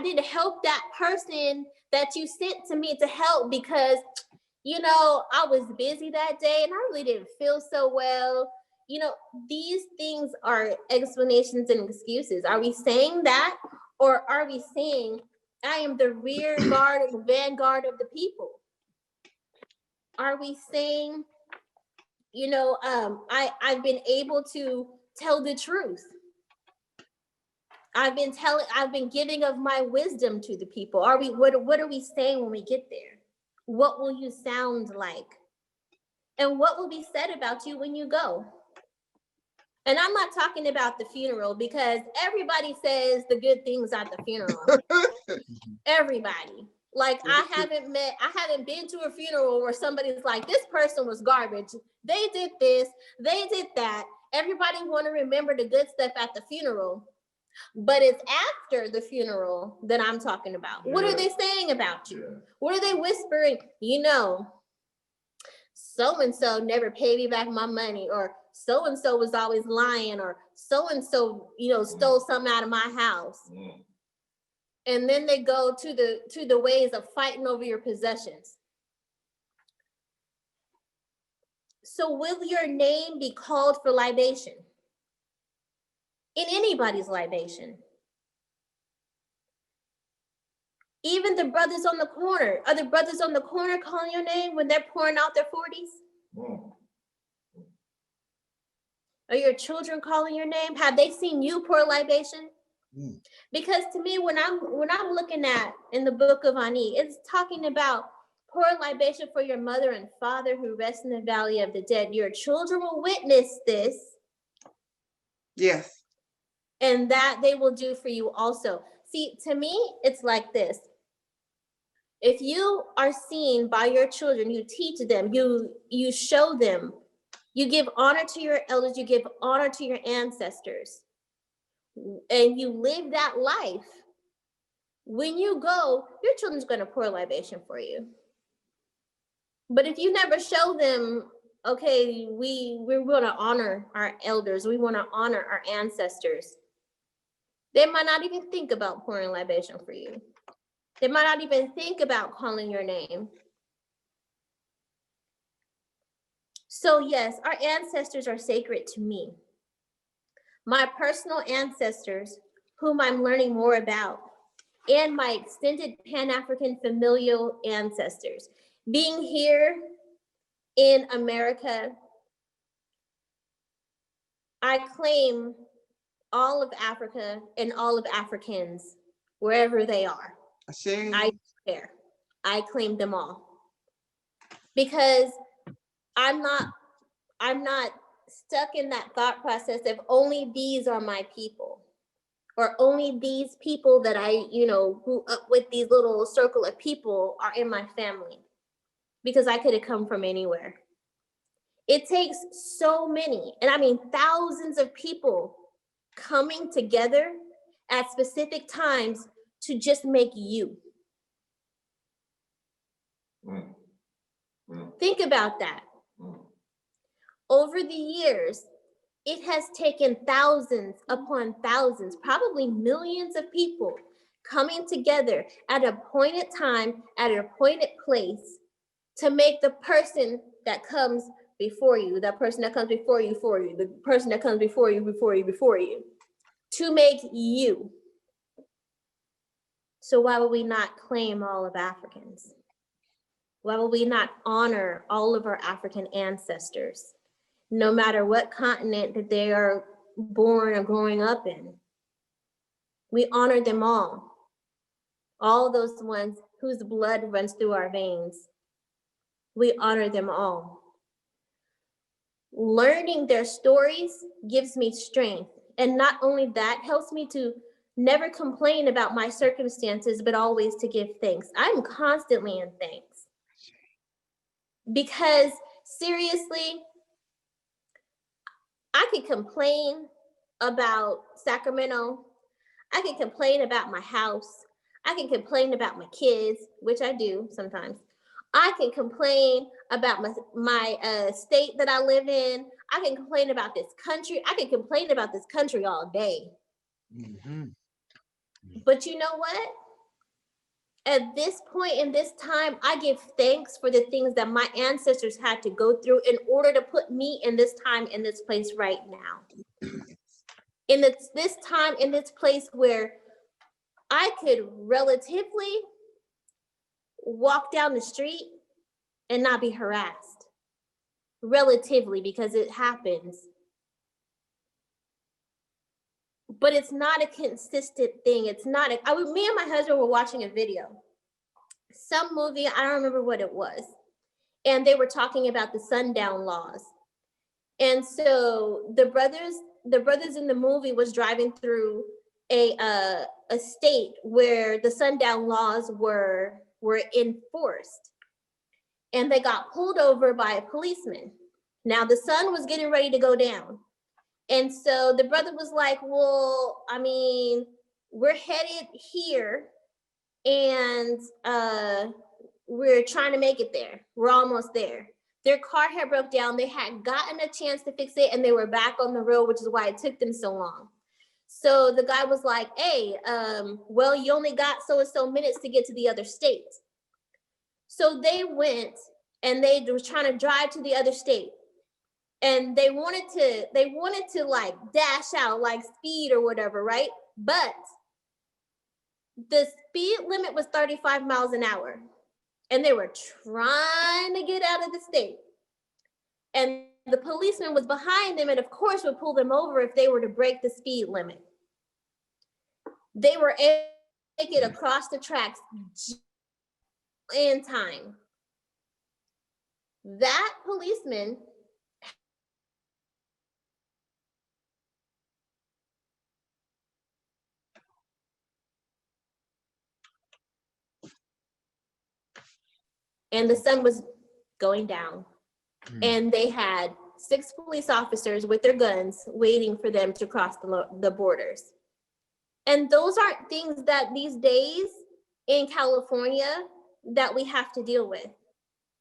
didn't help that person that you sent to me to help because, I was busy that day and I really didn't feel so well. These things are explanations and excuses. Are we saying that? Or are we saying, I am the rear guard and the vanguard of the people? Are we saying, I've been able to tell the truth? I've been giving of my wisdom to the people. What are we saying when we get there? What will you sound like? And what will be said about you when you go? And I'm not talking about the funeral, because everybody says the good things at the funeral. Everybody. Like, I haven't been to a funeral where somebody's like, this person was garbage. They did this, they did that. Everybody want to remember the good stuff at the funeral. But it's after the funeral that I'm talking about. What are they saying about you? What are they whispering? You know, so-and-so never paid me back my money, or so-and-so was always lying, or so-and-so, you know, stole something out of my house. And then they go to the ways of fighting over your possessions. So will your name be called for libation? In anybody's libation? Even the brothers on the corner. Are the brothers on the corner calling your name when they're pouring out their 40s? Are your children calling your name? Have they seen you pour libation? Because to me, when I'm looking at in the book of Ani, it's talking about pour libation for your mother and father who rest in the valley of the dead. Your children will witness this. Yes. And that they will do for you also. See, to me, it's like this. If you are seen by your children, you teach them, you show them, you give honor to your elders, you give honor to your ancestors, and you live that life, when you go, your children's going to pour libation for you. But if you never show them, okay, we're going to honor our elders, we want to honor our ancestors, they might not even think about pouring libation for you. They might not even think about calling your name. So yes, our ancestors are sacred to me. My personal ancestors, whom I'm learning more about, and my extended Pan-African familial ancestors. Being here in America, I claim all of Africa and all of Africans, wherever they are. I don't care. I claim them all. Because I'm not stuck in that thought process of only these are my people, or only these people that I, grew up with, these little circle of people are in my family, because I could have come from anywhere. It takes so many, and I mean thousands of people coming together at specific times to just make you. Think about that. Over the years, it has taken thousands upon thousands, probably millions of people coming together at an appointed time, at an appointed place, to make the person that comes before you, that person that comes before you, the person that comes before you, to make you. So why would we not claim all of Africans? Why would we not honor all of our African ancestors, no matter what continent that they are born or growing up in? We honor them all those ones whose blood runs through our veins. We honor them all. Learning their stories gives me strength. And not only that, helps me to never complain about my circumstances, but always to give thanks. I'm constantly in thanks. Because seriously, I could complain about Sacramento. I can complain about my house. I can complain about my kids, which I do sometimes. I can complain about my state that I live in. I can complain about this country. I can complain about this country all day. But you know what? At this point in this time, I give thanks for the things that my ancestors had to go through in order to put me in this time, in this place right now. In this time, in this place where I could relatively walk down the street and not be harassed. Relatively, because it happens. But it's not a consistent thing. It's not me and my husband were watching a video. Some movie, I don't remember what it was. And they were talking about the sundown laws. And so the brothers in the movie was driving through a state where the sundown laws were enforced. And they got pulled over by a policeman. Now the sun was getting ready to go down. And so the brother was like, well, I mean, we're headed here and we're trying to make it there. We're almost there. Their car had broke down. They had gotten a chance to fix it and they were back on the road, which is why it took them so long. So the guy was like, hey, well, you only got so and so minutes to get to the other state. So they went and they were trying to drive to the other state. And they wanted to like dash out, like speed or whatever, right? But the speed limit was 35 miles an hour. And they were trying to get out of the state. And the policeman was behind them and of course would pull them over if they were to break the speed limit. They were able to make it across the tracks in time. That policeman and the sun was going down. And they had 6 police officers with their guns waiting for them to cross the borders. And those aren't things that these days in California that we have to deal with.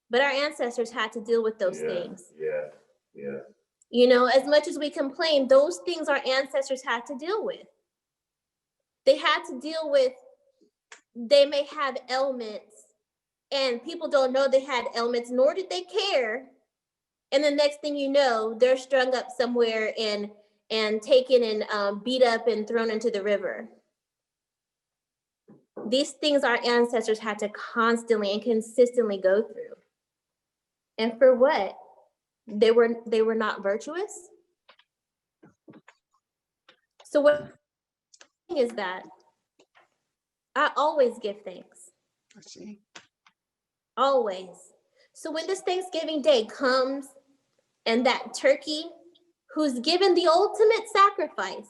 But our ancestors had to deal with those things. Yeah. You know, as much as we complain, those things our ancestors had to deal with. They had to deal with, they may have ailments and people don't know they had ailments, nor did they care. And the next thing you know, they're strung up somewhere and taken and beat up and thrown into the river. These things our ancestors had to constantly and consistently go through. And for what? They were not virtuous. So what is that? I always give thanks. Always. So when this Thanksgiving Day comes and that turkey who's given the ultimate sacrifice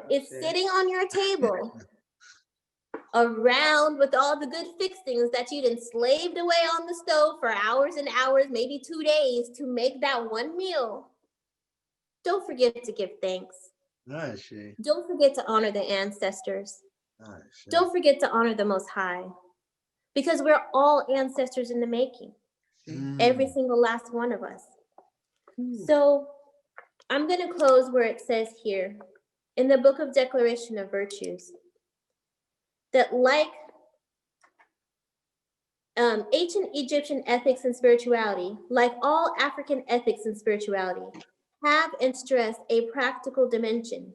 is sitting on your table around with all the good fixings that you'd enslaved away on the stove for hours and hours, maybe 2 days to make that one meal, don't forget to give thanks. Don't forget to honor the ancestors. Don't forget to honor the Most High, because we're all ancestors in the making. Every single last one of us. So I'm going to close where it says here in the Book of Declaration of Virtues that like ancient Egyptian ethics and spirituality, like all African ethics and spirituality, have and stress a practical dimension.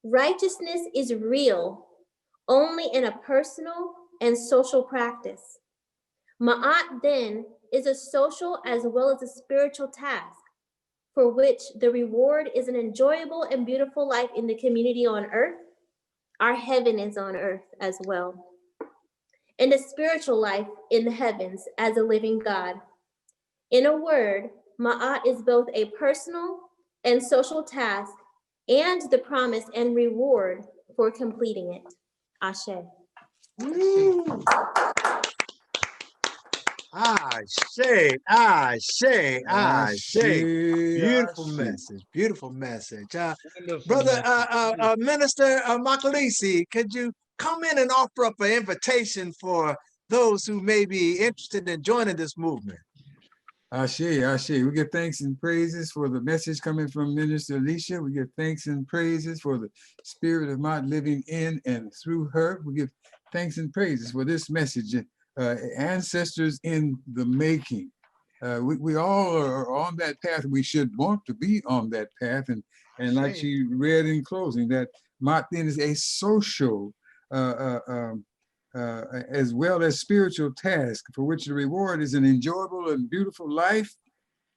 Righteousness is real only in a personal and social practice. Ma'at then is a social as well as a spiritual task for which the reward is an enjoyable and beautiful life in the community on earth. Our heaven is on earth as well. And a spiritual life in the heavens as a living God. In a word, Ma'at is both a personal and social task and the promise and reward for completing it. Ashe. Beautiful message. Beautiful message. Brother Minister Makalisi, could you come in and offer up an invitation for those who may be interested in joining this movement? Ashe. We give thanks and praises for the message coming from Minister Alicia. We give thanks and praises for the spirit of God living in and through her. We give thanks and praises for this message. Ancestors in the making. We all are on that path. We should want to be on that path. And like she read in closing, that Ma'at then is a social as well as spiritual task for which the reward is an enjoyable and beautiful life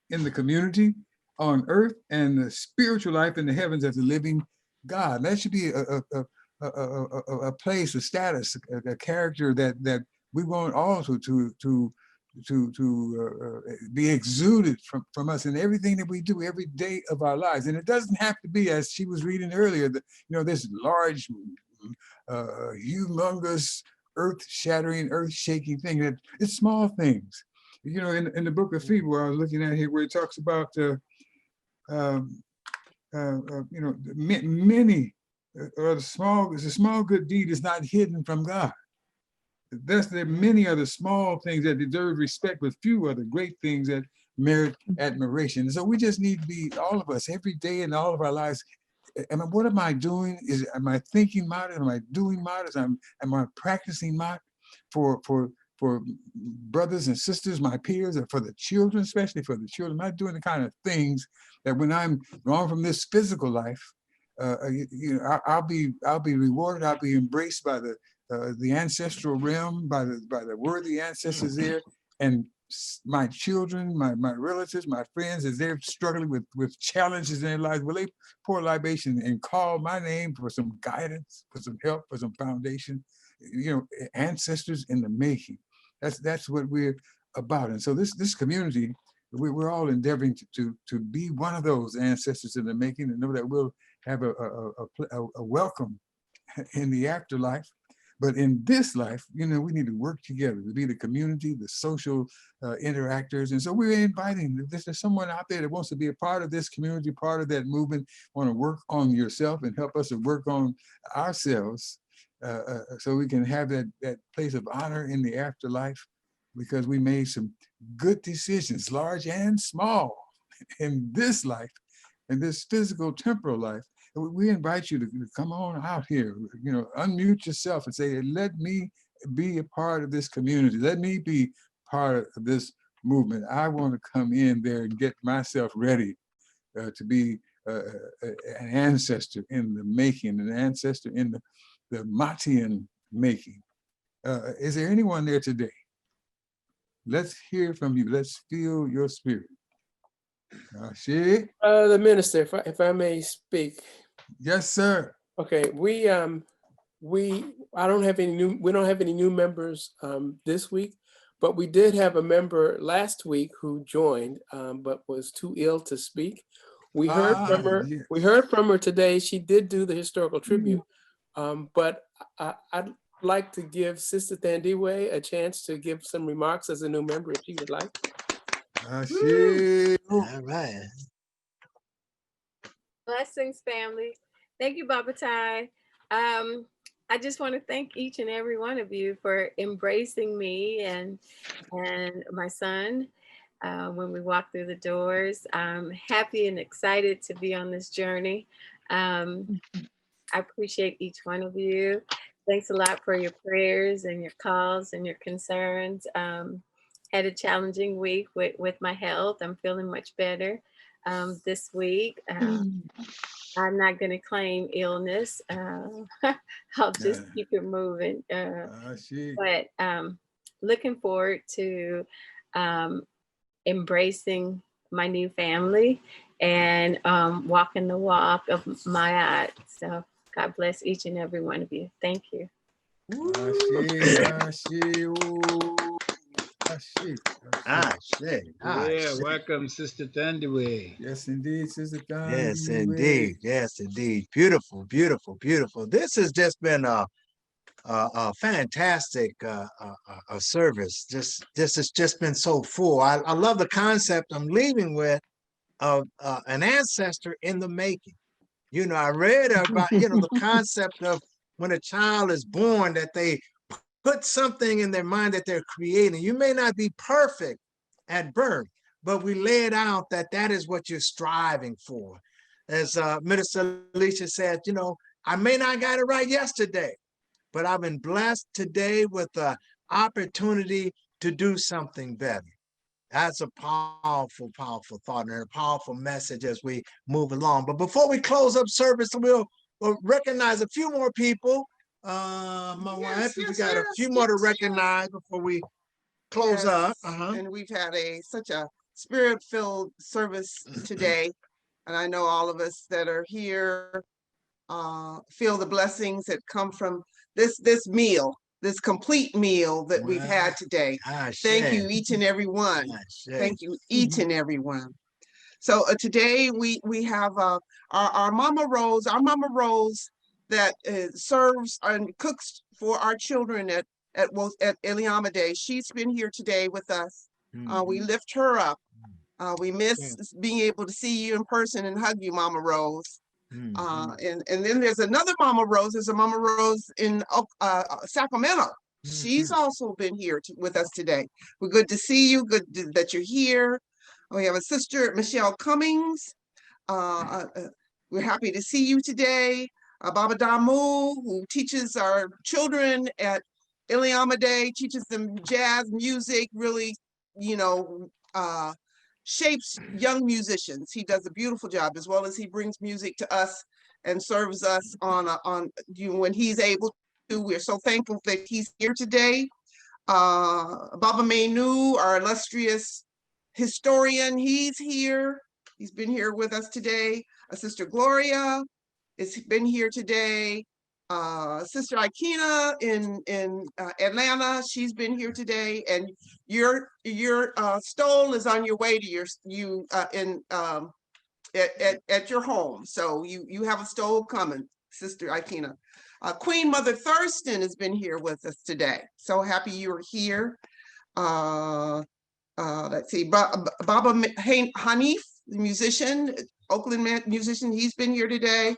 in the community on earth and the spiritual life in the heavens as a living God. That should be a place, a status, a character that we want also to be exuded from us in everything that we do every day of our lives. And it doesn't have to be, as she was reading earlier, that, you know, this large, humongous, earth-shattering, earth-shaking thing. That it's small things. You know, in the book of Feeble, I was looking at here where it talks about you know, many are the small good deed is not hidden from God. There are many other small things that deserve respect, but few other great things that merit admiration. So we just need to be, all of us, every day in all of our lives. What am I doing? Am I thinking modest? Am I doing modest? Am I practicing modest for brothers and sisters, my peers, and for the children, especially for the children? Am I doing the kind of things that when I'm gone from this physical life, I'll be rewarded. I'll be embraced by the ancestral realm, by the worthy ancestors there, and my children, my relatives, my friends, as they're struggling with challenges in their lives, will they pour libation and call my name for some guidance, for some help, for some foundation? You know, ancestors in the making. That's what we're about. And so this community, we're all endeavoring to be one of those ancestors in the making, and know that we'll have a welcome in the afterlife. But in this life, you know, we need to work together to be the community, the social interactors. And so we're inviting, if there's someone out there that wants to be a part of this community, part of that movement, want to work on yourself and help us to work on ourselves, so we can have that place of honor in the afterlife, because we made some good decisions, large and small, in this life, in this physical temporal life. We invite you to come on out here, you know, unmute yourself and say, let me be a part of this community. Let me be part of this movement. I want to come in there and get myself ready to be an ancestor in the making, an ancestor in the Matian making. Is there anyone there today? Let's hear from you. Let's feel your spirit. The minister, if I may speak. Yes, sir. Okay, we don't have any new members this week, but we did have a member last week who joined, but was too ill to speak. We heard from her. Yes. We heard from her today. She did do the historical tribute, but I'd like to give Sister Thandiwe a chance to give some remarks as a new member, if she would like. All right. Blessings, family. Thank you, Baba Tai. I just want to thank each and every one of you for embracing me and my son when we walk through the doors. I'm happy and excited to be on this journey. I appreciate each one of you. Thanks a lot for your prayers and your calls and your concerns. Had a challenging week with my health. I'm feeling much better this week. I'm not going to claim illness. I'll just keep it moving. But looking forward to embracing my new family and walking the walk of my So God bless each and every one of you. Thank you. Welcome, Sister Thandiwe. Yes, indeed, Sister Thandiwe. Yes, indeed. Yes, indeed. Beautiful, beautiful, beautiful. This has just been a fantastic service. This has just been so full. I love the concept I'm leaving with of an ancestor in the making. You know, I read about, you know, the concept of when a child is born, that they put something in their mind that they're creating. You may not be perfect at birth, but we laid out that is what you're striving for. As Minister Alicia said, you know, I may not got it right yesterday, but I've been blessed today with the opportunity to do something better. That's a powerful, powerful thought and a powerful message as we move along. But before we close up service, we'll recognize a few more people. My wife, we got a few more to recognize before we close up. And we've had such a spirit-filled service today. And I know all of us that are here feel the blessings that come from this meal, this complete meal that we've had today. Thank you, each and every one. Thank you, each and every one. So today we have our Mama Rose, that serves and cooks for our children at Eliama Day. She's been here today with us. We lift her up We miss being able to see you in person and hug you, Mama Rose. And then there's another Mama Rose. There's a Mama Rose in Sacramento. She's also been here with us today. We're good to see you. Good that you're here. We have a sister, Michelle Cummings. We're happy to see you today. Baba Damu, who teaches our children at Iliamade, teaches them jazz music, really, you know, shapes young musicians. He does a beautiful job, as well as he brings music to us and serves us on when he's able to. We're so thankful that he's here today. Baba Mainu, our illustrious historian, he's here. He's been here with us today. Sister Gloria has been here today. Sister Ikena in Atlanta, she's been here today, and your stole is on your way to at your home. So you have a stole coming, Sister Ikena. Queen Mother Thurston has been here with us today. So happy you're here. Let's see, Baba Hanif, the musician, Oakland musician, he's been here today.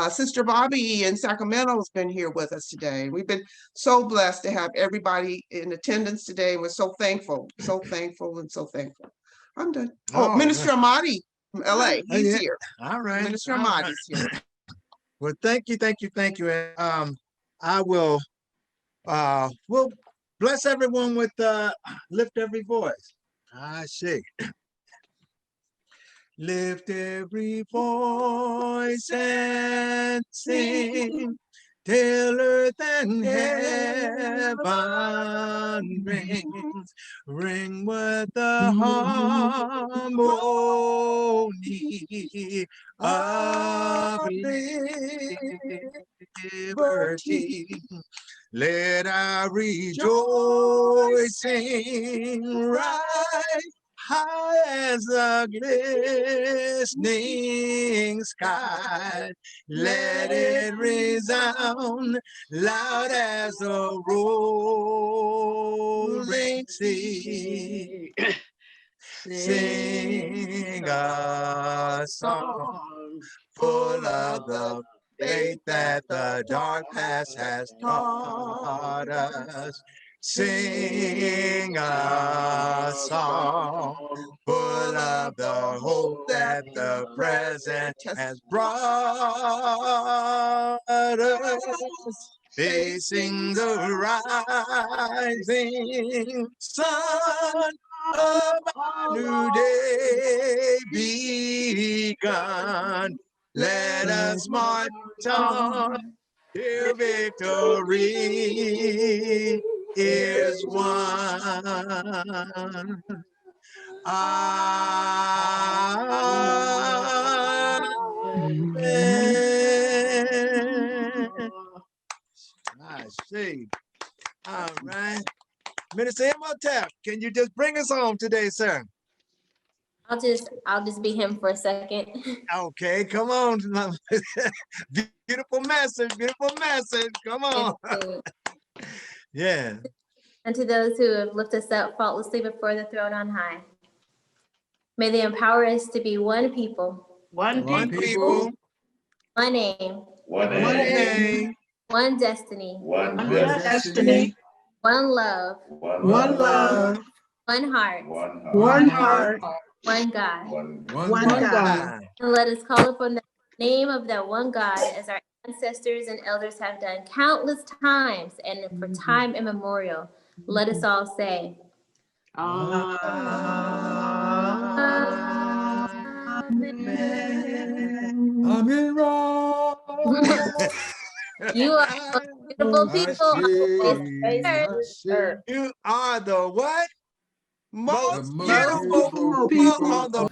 Sister Bobby in Sacramento has been here with us today. We've been so blessed to have everybody in attendance today. We're so thankful, and so thankful. I'm done. Oh, Minister Amadi from LA, he's here. All right. Minister Amadi's here. Well, thank you. I will, we'll bless everyone with lift every voice. I see. Lift every voice and sing, till earth and heaven rings, ring with the harmony of liberty. Let our rejoicing rise high as the glistening sky. Let it resound loud as the rolling sea. Sing a song full of the faith that the dark past has taught us. Sing a song full of the hope that the present has brought us. Facing the rising sun of a new day begun. Let us march on till victory is won. Amen. I see. All right. Minister Imhotep, can you just bring us home today, sir? I'll just be him for a second. Okay, come on. Beautiful message, come on. Yeah. And to those who have lifted us up faultlessly before the throne on high, may they empower us to be one people, one people, one aim, one name, one destiny, one destiny, one love, one love, one heart, one heart, one God. one God. And let us call upon the name of that one God as our ancestors and elders have done countless times and for time immemorial. Let us all say, Amen. Amen. You are beautiful people on this earth. You are the what? Most beautiful people on the